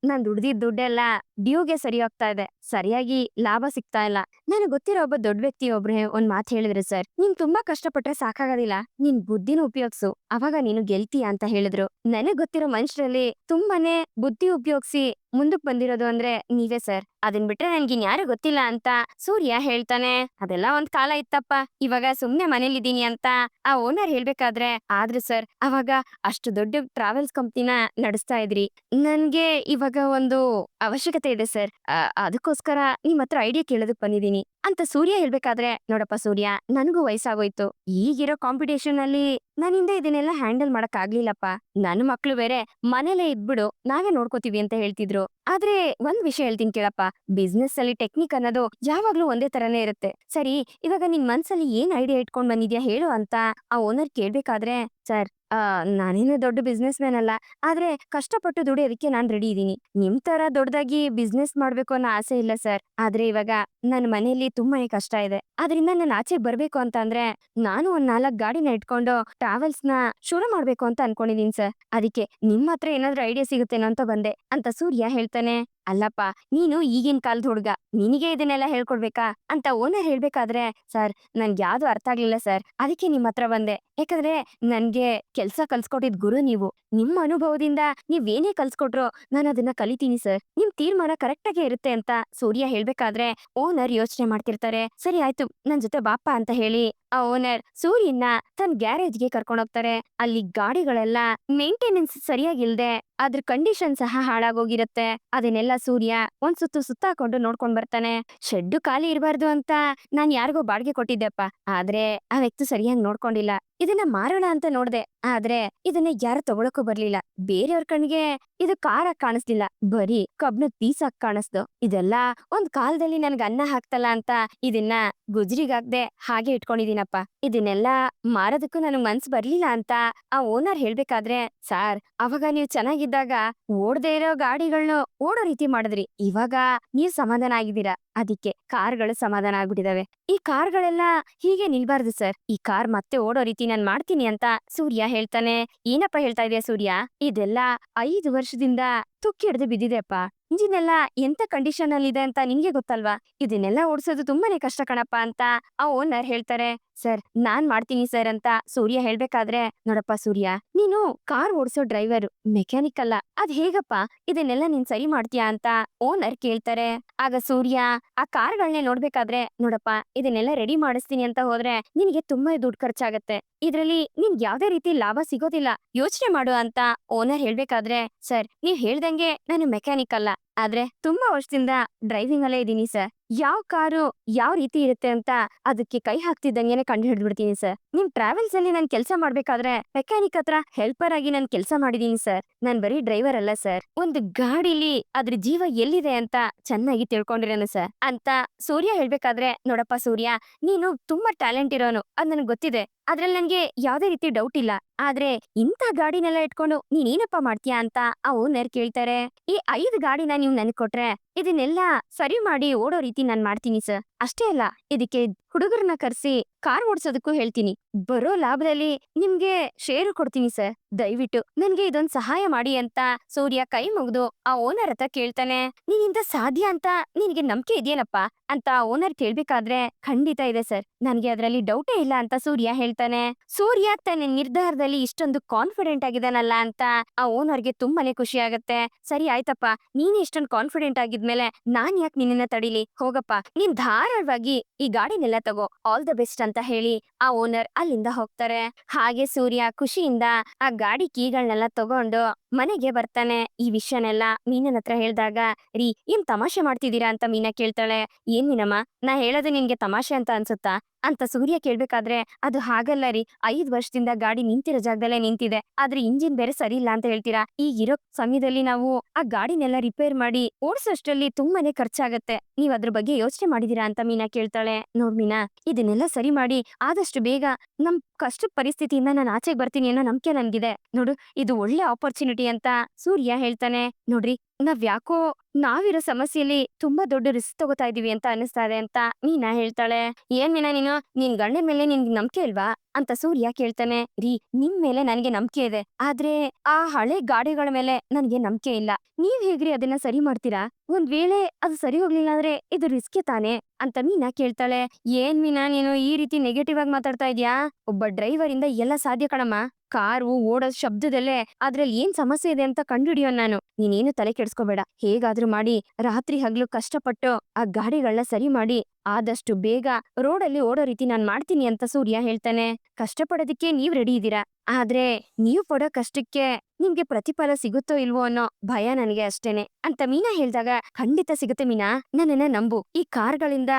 ನಾನ್ ದುಡ್ದಿದ್ ದುಡ್ಡೆಲ್ಲ ಡ್ಯೂಗೆ ಸರಿ ಹೋಗ್ತಾ ಇದೆ, ಸರಿಯಾಗಿ ಲಾಭ ಸಿಗ್ತಾ ಇಲ್ಲ. ನನಗ್ ಗೊತ್ತಿರೋ ಒಬ್ಬ ದೊಡ್ಡ ವ್ಯಕ್ತಿ ಒಬ್ರೆ ಒಂದ್ ಮಾತು ಹೇಳಿದ್ರು ಸರ್, ನೀನ್ ತುಂಬಾ ಕಷ್ಟಪಟ್ರೆ ಸಾಕಾಗೋದಿಲ್ಲ, ನಿನ್ ಬುದ್ಧಿನ ಉಪಯೋಗ್ಸು, ಅವಾಗ ನೀನು ಗೆಲ್ತೀಯ ಅಂತ ಹೇಳಿದ್ರು. ನನಗ್ ಗೊತ್ತಿರೋ ಮನುಷ್ಯರಲ್ಲಿ ತುಂಬಾನೇ ಬುದ್ಧಿ ಉಪಯೋಗಿಸಿ ಮುಂದಕ್ ಬಂದಿರೋದು ಅಂದ್ರೆ ನೀವೇ ಸರ್, ಅದನ್ ಬಿಟ್ರೆ ನನ್ಗಿನ್ ಯಾರು ಗೊತ್ತಿಲ್ಲ ಅಂತ ಸೂರ್ಯ ಹೇಳ್ತಾನೆ. ಅದೆಲ್ಲ ಒಂದ್ ಕಾಲ ಇತ್ತಪ್ಪ, ಇವಾಗ ಸುಮ್ನೆ ಮನೇಲಿದ್ದೀನಿ ಅಂತ ಆ ಓನರ್ ಹೇಳ್ಬೇಕಾದ್ರೆ ಆದ್ರೂ ಸರ್ ಅವಾಗ ಅಷ್ಟು ದೊಡ್ಡ ಟ್ರಾವೆಲ್ಸ್ ಕಂಪ್ನಿನ ನಡೆಸ್ತಾ ಇದ್ರಿ, ನನ್ಗೆ ಇವಾಗ ಒಂದು ಅವಶ್ಯಕತೆ ಇದೆ ಸರ್, ಅದಕ್ಕೋಸ್ಕರ ನಿಮ್ ಹತ್ರ ಐಡಿಯಾ ಕೇಳೋದಕ್ ಬಂದಿದೀನಿ ಅಂತ ಸೂರ್ಯ ಹೇಳ್ಬೇಕಾದ್ರೆ ನೋಡಪ್ಪ ಸೂರ್ಯ, ನನಗೂ ವಯಸ್ಸಾಗೋಯ್ತು, ಈಗಿರೋ ಕಾಂಪಿಟೇಷನ್ ಅಲ್ಲಿ ನನ್ನಿಂದ ಇದನ್ನೆಲ್ಲ ಹ್ಯಾಂಡಲ್ ಮಾಡಕ್ ಆಗ್ಲಿಲ್ಲಪ್ಪ, ನನ್ ಮಕ್ಳು ಬೇರೆ ಮನೇಲೆ ಇದ್ಬಿಡು ನಾವೇ ನೋಡ್ಕೋತೀವಿ ಅಂತ ಹೇಳ್ತಿದ್ರು. ಆದ್ರೆ ಒಂದ್ ವಿಷಯ ಹೇಳ್ತೀನಿ ಕೇಳಪ್ಪ, ಬಿಸ್ನೆಸ್ ಅಲ್ಲಿ ಟೆಕ್ನಿಕ್ ಅನ್ನೋದು ಯಾವಾಗ್ಲೂ ಒಂದೇ ತರನೇ ಇರುತ್ತೆ. ಸರಿ, ಇವಾಗ ನಿನ್ ಮನ್ಸಲ್ಲಿ ಏನ್ ಐಡಿಯಾ ಇಟ್ಕೊಂಡ್ ಬಂದಿದ್ಯಾ ಹೇಳು ಅಂತ ಆ ಓನರ್ ಕೇಳ್ಬೇಕಾದ್ರೆ ಸರ್, ನಾನೇನು ದೊಡ್ಡ ಬಿಸ್ನೆಸ್ ಮ್ಯಾನ್ ಅಲ್ಲ, ಆದ್ರೆ ಕಷ್ಟಪಟ್ಟು ದುಡಿಯೋದಕ್ಕೆ ನಾನ್ ರೆಡಿ ಇದೀನಿ. ನಿಮ್ ತರ ದೊಡ್ಡದಾಗಿ ಬಿಸ್ನೆಸ್ ಮಾಡ್ಬೇಕು ಅನ್ನೋ ಆಸೆ ಇಲ್ಲ ಸರ್, ಆದ್ರೆ ಇವಾಗ ನನ್ ಮನೇಲಿ ತುಂಬಾನೇ ಕಷ್ಟ ಇದೆ, ಅದರಿಂದ ನಾನು ಆಚೆಗೆ ಬರ್ಬೇಕು ಅಂತ ಅಂದ್ರೆ ನಾನು ಒಂದ್ 4 ಗಾಡಿನ ಇಟ್ಕೊಂಡು ಟ್ರಾವೆಲ್ಸ್ ನ ಶುರು ಮಾಡ್ಬೇಕು ಅಂತ ಅನ್ಕೊಂಡಿದೀನಿ ಸರ್, ಅದಕ್ಕೆ ನಿಮ್ ಹತ್ರ ಏನಾದ್ರೂ ಐಡಿಯಾ ಸಿಗುತ್ತೇನೋ ಅಂತ ಬಂದೆ ಅಂತ ಸೂರ್ಯ ಹೇಳ್ತಾನೆ. ಅಲ್ಲಪ್ಪ, ನೀನು ಈಗಿನ ಕಾಲದ ಹುಡ್ಗ, ನಿನಗೆ ಇದನ್ನೆಲ್ಲ ಹೇಳ್ಕೊಡ್ಬೇಕಾ ಅಂತ ಓನರ್ ಹೇಳ್ಬೇಕಾದ್ರೆ ಸರ್, ನನ್ಗೆ ಯಾವ್ದು ಅರ್ಥ ಆಗ್ಲಿಲ್ಲ ಸರ್, ಅದಕ್ಕೆ ನಿಮ್ ಹತ್ರ ಬಂದೆ. ಯಾಕಂದ್ರೆ ನನ್ಗೆ ಕೆಲ್ಸ ಕಲ್ಸ್ಕೊಟ್ಟಿದ್ ಗುರು ನೀವು, ನಿಮ್ಮ ಅನುಭವದಿಂದ ನೀವೇನೇ ಕಲ್ಸ್ಕೊಟ್ರು ನಾನು ಅದನ್ನ ಕಲಿತೀನಿ ಸರ್, ನಿಮ್ ತೀರ್ಮಾನ ಕರೆಕ್ಟ್ ಆಗೇ ಇರುತ್ತೆ ಅಂತ ಸೂರ್ಯ ಹೇಳ್ಬೇಕಾದ್ರೆ ಓನರ್ ಯೋಚನೆ ಮಾಡ್ತಿರ್ತಾರೆ. ಸರಿ ಆಯ್ತು, ನನ್ ಜೊತೆ ಬಾಪ ಅಂತ ಹೇಳಿ ಆ ಓನರ್ ಸೂರ್ಯನ ತನ್ನ ಗ್ಯಾರೇಜ್ಗೆ ಕರ್ಕೊಂಡು ಹೋಗ್ತಾರೆ. ಅಲ್ಲಿ ಗಾಡಿಗಳೆಲ್ಲ ಮೇಂಟೆನೆನ್ಸ್ ಸರಿಯಾಗಿಲ್ದೆ ಅದ್ರ ಕಂಡೀಷನ್ ಸಹ ಹಾಳಾಗೋಗಿರುತ್ತೆ. ಅದನ್ನೆಲ್ಲ ಸೂರ್ಯ ಒಂದ್ ಸುತ್ತು ಸುತ್ತಾಕೊಂಡು ನೋಡ್ಕೊಂಡ್ ಬರ್ತಾನೆ. ಶೆಡ್ ಖಾಲಿ ಇರಬಾರ್ದು ಅಂತ ನಾನ್ ಯಾರಿಗೋ ಬಾಡಿಗೆ ಕೊಟ್ಟಿದ್ದೆಪ್ಪ, ಆದ್ರೆ ಆ ವ್ಯಕ್ತಿ ಸರಿಯಾಗಿ ನೋಡ್ಕೊಂಡಿಲ್ಲ. ಇದನ್ನ ಮಾರೋಣ ಅಂತ ನೋಡ್ದೆ, ಆದ್ರೆ ಇದನ್ನ ಯಾರು ತಗೊಳಕ್ಕೂ ಬರ್ಲಿಲ್ಲ. ಬೇರೆಯವ್ರ ಕಣ್ಣಿಗೆ ಇದು ಕಾರಾಗ್ ಕಾಣಿಸ್ಲಿಲ್ಲ, ಬರೀ ಕಬ್ಣದ್ ಪೀಸಾಗ್ ಕಾಣಿಸ್ದು. ಇದೆಲ್ಲ ಒಂದ್ ಕಾಲದಲ್ಲಿ ನನ್ಗೆ ಅನ್ನ ಹಾಕ್ತಲ್ಲ ಅಂತ ಇದನ್ನ ಗುಜ್ರಿಗಾಗ್ದೆ ಹಾಗೆ ಇಟ್ಕೊಂಡಿದೀನಪ್ಪ. ಇದನ್ನೆಲ್ಲ ಮಾರೋದಕ್ಕೂ ನನಗ್ ಮನ್ಸ್ ಬರ್ಲಿಲ್ಲ ಅಂತ ಆ ಓನರ್ ಹೇಳ್ಬೇಕಾದ್ರೆ ಸಾರ್, ಅವಾಗ ನೀವ್ ಚೆನ್ನಾಗಿದ್ದಾಗ ಓಡ್ದೇ ಇರೋ ಗಾಡಿಗಳ್ನು ಓಡೋ ರೀತಿ ಮಾಡಿದ್ರಿ, ಇವಾಗ ನೀವ್ ಸಮಾಧಾನ ಆಗಿದ್ದೀರಾ, ಅದಕ್ಕೆ ಕಾರ್ಗಳು ಸಮಾಧಾನ ಆಗ್ಬಿಟ್ಟಿದಾವೆ. ಈ ಕಾರ್ಗಳೆಲ್ಲ ಹೀಗೆ ನಿಲ್ಬಾರ್ದು ಸರ್, ಈ ಕಾರ್ ಮತ್ತೆ ಓಡೋ ರೀತಿ ನಾನ್ ಮಾಡ್ತೀನಿ ಅಂತ ಸೂರ್ಯ ಹೇಳ್ತಾನೆ. ಏನಪ್ಪ ಹೇಳ್ತಾ ಇದೆಯಾ ಸೂರ್ಯ, ಇದೆಲ್ಲ 5 ವರ್ಷದಿಂದ ತುಕ್ಕಿ ಹಿಡ್ದು ಬಿದ್ದಿದೆಪ್ಪ, ಇಂಜಿನ್ ಎಲ್ಲ ಎಂತ ಕಂಡೀಷನ್ ಅಲ್ಲಿ ಇದೆ ಅಂತ ನಿನ್ಗೆ ಗೊತ್ತಲ್ವಾ, ಇದನ್ನೆಲ್ಲ ಓಡಿಸೋದು ತುಂಬಾನೇ ಕಷ್ಟ ಕಣಪ್ಪ ಅಂತ ಆ ಓನರ್ ಹೇಳ್ತಾರೆ. ಸರ್, ನಾನ್ ಮಾಡ್ತೀನಿ ಸರ್ ಅಂತ ಸೂರ್ಯ ಹೇಳ್ಬೇಕಾದ್ರೆ ನೋಡಪ್ಪ ಸೂರ್ಯ, ನೀನು ಕಾರ್ ಓಡಿಸೋ ಡ್ರೈವರ್, ಮೆಕ್ಯಾನಿಕ್ ಅಲ್ಲ, ಅದ್ ಹೇಗಪ್ಪ ಇದನ್ನೆಲ್ಲ ನೀನ್ ಸರಿ ಮಾಡ್ತೀಯಾ ಅಂತ ಓನರ್ ಕೇಳ್ತಾರೆ. ಆಗ ಸೂರ್ಯ ಆ ಕಾರ್ಗಳನ್ನೇ ನೋಡ್ಬೇಕಾದ್ರೆ ನೋಡಪ್ಪ, ಇದನ್ನೆಲ್ಲ ರೆಡಿ ಮಾಡಿಸ್ತೀನಿ ಅಂತ ಹೋದ್ರೆ ನಿನ್ಗೆ ತುಂಬಾ ದುಡ್ಡು ಖರ್ಚಾಗತ್ತೆ, ಇದ್ರಲ್ಲಿ ನಿನ್ಗೆ ಯಾವ್ದೇ ರೀತಿ ಲಾಭ ಸಿಗೋದಿಲ್ಲ, ಯೋಚನೆ ಮಾಡು ಅಂತ ಓನರ್ ಹೇಳ್ಬೇಕಾದ್ರೆ ಸರ್, ನೀವ್ ಹೇಳ್ದಂಗೆ ನಾನು ಮೆಕ್ಯಾನಿಕ್ ಅಲ್ಲ, ಆದ್ರೆ ತುಂಬಾ ವರ್ಷದಿಂದ ಡ್ರೈವಿಂಗ್ ಅಲ್ಲೇ ಇದೀನಿ ಸರ್, ಯಾವ ಕಾರು ಯಾವ ರೀತಿ ಇರುತ್ತೆ ಅಂತ ಅದಕ್ಕೆ ಕೈ ಹಾಕ್ತಿದ್ದಂಗೆನೆ ಕಂಡು ಹಿಡ್ಬಿಡ್ತೀನಿ ಸರ್. ನಿಮ್ ಟ್ರಾವೆಲ್ಸ್ ಅಲ್ಲಿ ನಾನ್ ಕೆಲಸ ಮಾಡ್ಬೇಕಾದ್ರೆ ಮೆಕ್ಯಾನಿಕ್ ಹತ್ರ ಹೆಲ್ಪರ್ ಆಗಿ ನಾನ್ ಕೆಲಸ ಮಾಡಿದೀನಿ ಸರ್, ನಾನ್ ಬರೀ ಡ್ರೈವರ್ ಅಲ್ಲ ಸರ್, ಒಂದು ಗಾಡಿಲಿ ಅದ್ರ ಜೀವ ಎಲ್ಲಿದೆ ಅಂತ ಚೆನ್ನಾಗಿ ತಿಳ್ಕೊಂಡಿರೋನು ಸರ್ ಅಂತ ಸೂರ್ಯ ಹೇಳ್ಬೇಕಾದ್ರೆ ನೋಡಪ್ಪ ಸೂರ್ಯ, ನೀನು ತುಂಬಾ ಟ್ಯಾಲೆಂಟ್ ಇರೋನು, ಅದ್ ನನಗೆ ಗೊತ್ತಿದೆ, ಅದ್ರಲ್ಲಿ ನನ್ಗೆ ಯಾವ್ದೇ ರೀತಿ ಡೌಟ್ ಇಲ್ಲ, ಆದ್ರೆ ಇಂಥ ಗಾಡಿನೆಲ್ಲ ಇಟ್ಕೊಂಡು ನೀನೇನಪ್ಪ ಮಾಡ್ತೀಯಾ ಅಂತ ಆ ಓನರ್ ಕೇಳ್ತಾರೆ. ಈ 5 ಗಾಡಿನ ನೀವ್ ನನ್ಗೆ ಕೊಟ್ರೆ ಇದನ್ನೆಲ್ಲ ಸರಿ ಮಾಡಿ ಓಡೋ ರೀತಿ ನಾನ್ ಮಾಡ್ತೀನಿ ಸರ್. ಅಷ್ಟೇ ಅಲ್ಲ, ಇದಕ್ಕೆ ಹುಡುಗರನ್ನ ಕರ್ಸಿ ಕಾರ್ ಓಡ್ಸೋದಕ್ಕೂ ಹೇಳ್ತೀನಿ. ಬರೋ ಲಾಭದಲ್ಲಿ ನಿಮ್ಗೆ ಷೇರು ಕೊಡ್ತೀನಿ ಸರ್. ದಯವಿಟ್ಟು ನನ್ಗೆ ಇದೊಂದ್ ಸಹಾಯ ಮಾಡಿ ಅಂತ ಸೂರ್ಯ ಕೈ ಮುಗ್ದು ಆ ಓನರ್ ಹತ್ರ ಕೇಳ್ತಾನೆ. ನಿನ್ನಿಂದ ಸಾಧ್ಯ ಅಂತ ನಿನಗೆ ನಂಬಿಕೆ ಇದೆಯೇನಪ್ಪ ಅಂತ ಓನರ್ ಕೇಳ್ಬೇಕಾದ್ರೆ, ಖಂಡಿತ ಇದೆ ಸರ್, ನನ್ಗೆ ಅದ್ರಲ್ಲಿ ಡೌಟೇ ಇಲ್ಲ ಅಂತ ಸೂರ್ಯ ಹೇಳ್ತಾನೆ. ಸೂರ್ಯ ತನ್ನ ನಿರ್ಧಾರದಲ್ಲಿ ಇಷ್ಟೊಂದು ಕಾನ್ಫಿಡೆಂಟ್ ಆಗಿದಾನಲ್ಲ ಅಂತ ಆ ಓನರ್ಗೆ ತುಂಬಾನೇ ಖುಷಿ ಆಗತ್ತೆ. ಸರಿ ಆಯ್ತಪ್ಪ, ನೀನ್ ಇಷ್ಟೊಂದು ಕಾನ್ಫಿಡೆಂಟ್ ಆಗಿದ್ಮೇಲೆ ನಾನ್ ಯಾಕೆ ನಿನ್ನ ತಡಿಲಿ, ಹೋಗಪ್ಪ, ನೀನ್ ಧಾರಾಳವಾಗಿ ಈ ಗಾಡಿನೆಲ್ಲ ತಗೋ, ಆಲ್ ದ ಬೆಸ್ಟ್ ಅಂತ ಹೇಳಿ ಆ ಓನರ್ ಅಲ್ಲಿಂದ ಹೋಗ್ತಾರೆ. ಹಾಗೆ ಸೂರ್ಯ ಖುಷಿಯಿಂದ ಆ ಗಾಡಿ ಕೀಗಳನ್ನೆಲ್ಲ ತಗೊಂಡು ಮನೆಗೆ ಬರ್ತಾನೆ. ಈ ವಿಷಯನೆಲ್ಲ ಮೀನನ್ ಹತ್ರ ಹೇಳ್ದಾಗ, ರೀ ಏನ್ ತಮಾಷೆ ಮಾಡ್ತಿದ್ದೀರಾ ಅಂತ ಮೀನಾ ಕೇಳ್ತಾಳೆ. ಏನ್ ಮೀನಮ್ಮ, ನಾ ಹೇಳೋದು ನಿನ್ಗೆ ತಮಾಷೆ ಅಂತ ಅನ್ಸುತ್ತಾ ಅಂತ ಸೂರ್ಯ ಕೇಳ್ಬೇಕಾದ್ರೆ, ಅದು ಹಾಗಲ್ಲ ರೀ, 5 ವರ್ಷದಿಂದ ಗಾಡಿ ನಿಂತಿರೋ ಜಾಗದಲ್ಲೇ ನಿಂತಿದೆ, ಆದ್ರೆ ಇಂಜಿನ್ ಬೇರೆ ಸರಿ ಇಲ್ಲ ಅಂತ ಹೇಳ್ತೀರಾ. ಈಗಿರೋ ಸಮಯದಲ್ಲಿ ನಾವು ಆ ಗಾಡಿನೆಲ್ಲ ರಿಪೇರ್ ಮಾಡಿ ಓಡಿಸೋಷ್ಟರಲ್ಲಿ ತುಂಬಾನೇ ಖರ್ಚಾಗತ್ತೆ. ನೀವ್ ಅದ್ರ ಬಗ್ಗೆ ಯೋಚನೆ ಮಾಡಿದೀರಾ ಅಂತ ಮೀನಾ ಕೇಳ್ತಾಳೆ. ನೋಡ್ ಮೀನಾ, ಇದನ್ನೆಲ್ಲ ಸರಿ ಮಾಡಿ ಆದಷ್ಟು ಬೇಗ ನಮ್ ಕಷ್ಟದ ಪರಿಸ್ಥಿತಿಯಿಂದ ನಾನು ಆಚೆಗೆ ಬರ್ತೀನಿ ಅನ್ನೋ ನಂಬಿಕೆ ನನ್ಗಿದೆ. ನೋಡು, ಇದು ಒಳ್ಳೆ ಆಪರ್ಚುನಿಟಿ ಅಂತ ಸೂರ್ಯ ಹೇಳ್ತಾನೆ. ನೋಡ್ರಿ, ಯಾಕೋ ನಾವಿರೋ ಸಮಸ್ಯೆಯಲ್ಲಿ ತುಂಬಾ ದೊಡ್ಡ ರಿಸ್ಕ್ ತಗೋತಾ ಇದೀವಿ ಅಂತ ಅನಿಸ್ತಾ ಇದೆ ಅಂತ ಮೀನಾ ಹೇಳ್ತಾಳೆ. ಏನ್ ಮೀನಾ ನೀನು, ನಿನ್ ಗಂಡನ ಮೇಲೆ ನಿನ್ಗೆ ನಂಬಿಕೆ ಇಲ್ವಾ ಅಂತ ಸೂರ್ಯ ಕೇಳ್ತಾನೆ. ರೀ, ನಿಮ್ ಮೇಲೆ ನನ್ಗೆ ನಂಬಿಕೆ ಇದೆ, ಆದ್ರೆ ಆ ಹಳೆ ಗಾಡಿಗಳ ಮೇಲೆ ನನ್ಗೆ ನಂಬಿಕೆ ಇಲ್ಲ. ನೀವ್ ಹೇಗ್ರಿ ಅದನ್ನ ಸರಿ ಮಾಡ್ತೀರಾ? ಒಂದ್ ವೇಳೆ ಅದು ಸರಿ ಹೋಗ್ಲಿಲ್ಲ ಅಂದ್ರೆ ಇದು ರಿಸ್ಕೆ ತಾನೆ ಅಂತ ಮೀನಾ ಕೇಳ್ತಾಳೆ. ಏನ್ ಮೀನಾ ನೀನು ಈ ರೀತಿ ನೆಗೆಟಿವ್ ಆಗಿ ಮಾತಾಡ್ತಾ ಇದ್ಯಾ? ಒಬ್ಬ ಡ್ರೈವರ್ ಇಂದ ಎಲ್ಲ ಸಾಧ್ಯ ಕಣಮ್ಮ. ಕಾರು ಓಡೋದ್ ಶಬ್ದದಲ್ಲೇ ಅದ್ರಲ್ಲಿ ಏನ್ ಸಮಸ್ಯೆ ಇದೆ ಅಂತ ಕಂಡುಹಿಡಿಯೋ ನಾನು. ನೀನೇನು ತಲೆ ಕೆಡ್ಸ್ಕೋಬೇಡ, ಹೇಗಾದ್ರೂ ಮಾಡಿ ರಾತ್ರಿ ಹಗ್ಲು ಕಷ್ಟಪಟ್ಟು ಆ ಗಾಡಿಗಳನ್ನ ಸರಿ ಮಾಡಿ ಆದಷ್ಟು ಬೇಗ ರೋಡಲ್ಲಿ ಓಡೋ ರೀತಿ ನಾನ್ ಮಾಡ್ತೀನಿ ಅಂತ ಸೂರ್ಯ ಹೇಳ್ತಾನೆ. ಕಷ್ಟಪಡೋದಿಕ್ಕೆ ನೀವ್ ರೆಡಿ ಇದ್ದೀರಾ, ಆದ್ರೆ ನೀವು ಪಡೋ ಕಷ್ಟಕ್ಕೆ ನಿಮ್ಗೆ ಪ್ರತಿಫಲ ಸಿಗುತ್ತೋ ಇಲ್ವೋ ಅನ್ನೋ ಭಯ ನನಗೆ ಅಷ್ಟೇನೆ ಅಂತ ಮೀನಾ ಹೇಳ್ದಾಗ, ಖಂಡಿತ ಸಿಗುತ್ತೆ ಮೀನಾ, ನನ್ನನ್ನ ನಂಬು. ಈ ಕಾರ್ಗಳಿಂದ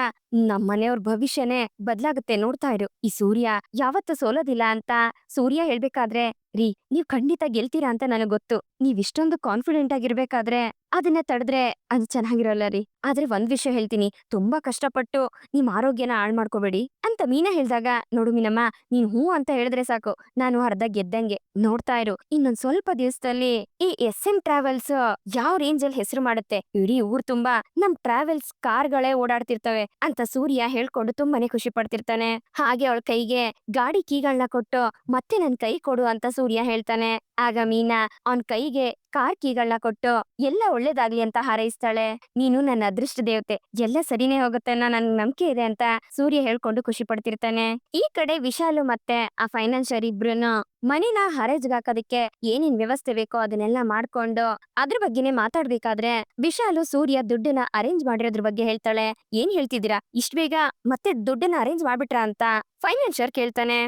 ನಮ್ಮನೆಯವ್ರ ಭವಿಷ್ಯನೇ ಬದ್ಲಾಗುತ್ತೆ, ನೋಡ್ತಾ ಇರು. ಈ ಸೂರ್ಯ ಯಾವತ್ತೂ ಸೋಲೋದಿಲ್ಲ ಅಂತ ಸೂರ್ಯ ಹೇಳ್ಬೇಕಾದ್ರೆ, ರೀ ನೀವ್ ಖಂಡಿತ ಗೆಲ್ತೀರಾ ಅಂತ ನನಗ್ ಗೊತ್ತು. ನೀವ್ ಇಷ್ಟೊಂದು ಕಾನ್ಫಿಡೆಂಟ್ ಆಗಿರ್ಬೇಕಾದ್ರೆ ಅದನ್ನ ತಡೆದ್ರೆ ಅದು ಚೆನ್ನಾಗಿರಲ್ಲ ರೀ. ಆದ್ರೆ ಒಂದ್ ವಿಷಯ ಹೇಳ್ತೀನಿ, ತುಂಬಾ ಕಷ್ಟಪಟ್ಟು ನಿಮ್ ಆರೋಗ್ಯನ ಹಾಳ್ ಮಾಡ್ಕೋಬೇಡಿ ಅಂತ ಮೀನಾ ಹೇಳ್ದಾಗ, ನೋಡು ಮೀನಮ್ಮ, ನೀನ್ ಹೂ ಅಂತ ಹೇಳಿದ್ರೆ ಸಾಕು, ನಾನು ಅರ್ಧ ಗೆದ್ದಂಗೆ. ನೋಡ್ತಾ ಇರು, ಇನ್ನೊಂದ್ ಸ್ವಲ್ಪ ದಿವಸದಲ್ಲಿ ಈ SM ಟ್ರಾವೆಲ್ಸ್ ಯಾವ ರೇಂಜ್ ಅಲ್ಲಿ ಹೆಸರು ಮಾಡುತ್ತೆ. ಇಡೀ ಊರ್ ತುಂಬಾ ನಮ್ ಟ್ರಾವೆಲ್ಸ್ ಕಾರ್ಗಳೇ ಓಡಾಡ್ತಿರ್ತವೆ ಅಂತ ಸೂರ್ಯ ಹೇಳ್ಕೊಂಡು ತುಂಬಾನೇ ಖುಷಿ ಪಡ್ತಿರ್ತಾನೆ. ಹಾಗೆ ಅವಳ ಕೈಗೆ ಗಾಡಿ ಕೀಗಳನ್ನ ಕೊಟ್ಟು ಮತ್ತೆ ನನ್ ಕೈ ಕೊಡು ಅಂತ ಸೂರ್ಯ ಹೇಳ್ತಾನೆ. ಆಗ ಮೀನಾ ಅವನ್ ಕೈಗೆ ಕಾರ್ ಕೀಗಳನ್ನ ಕೊಟ್ಟು ಎಲ್ಲ ಒಳ್ಳೇದಾಗ್ಲಿ ಅಂತ ಹಾರೈಸ್ತಾಳೆ. ನೀನು ನನ್ನ ಅದೃಷ್ಟ ದೇವತೆ, ಎಲ್ಲ ಸರಿನೇ ಹೋಗುತ್ತೆ ಅನ್ನೋ ನನ್ ನಂಬಿಕೆ ಇದೆ ಅಂತ ಸೂರ್ಯ ಹೇಳ್ಕೊಂಡು ಖುಷಿ ಪಡ್ತಿರ್ತಾನೆ. ಈ ಕಡೆ ವಿಶಾಲು ಮತ್ತೆ ಆ ಫೈನಾನ್ಷಿಯರ್ ಇಬ್ರುನು ಮನಿನ ಹರಾಜ್ಗೆ ಹಾಕೋದಕ್ಕೆ ಏನೇನ್ ವ್ಯವಸ್ಥೆ ಬೇಕೋ ಅದನ್ನೆಲ್ಲ ಮಾಡ್ಕೊಂಡು ಅದ್ರ ಬಗ್ಗೆನೆ ಮಾತಾಡ್ಬೇಕಾದ್ರೆ, ವಿಶಾಲು ಸೂರ್ಯ ದುಡ್ಡನ್ನ ಅರೇಂಜ್ ಮಾಡಿರೋದ್ರ ಬಗ್ಗೆ ಹೇಳ್ತಾಳೆ. ಏನ್ ಹೇಳ್ತಿದ್ದೀರಾ, ಇಷ್ಟ ಬೇಗ ಮತ್ತೆ ದುಡ್ಡನ್ನ ಅರೇಂಜ್ ಮಾಡ್ಬಿಟ್ರ ಅಂತ ಫೈನಾನ್ಷಿಯರ್ ಕೇಳ್ತಾನೆ.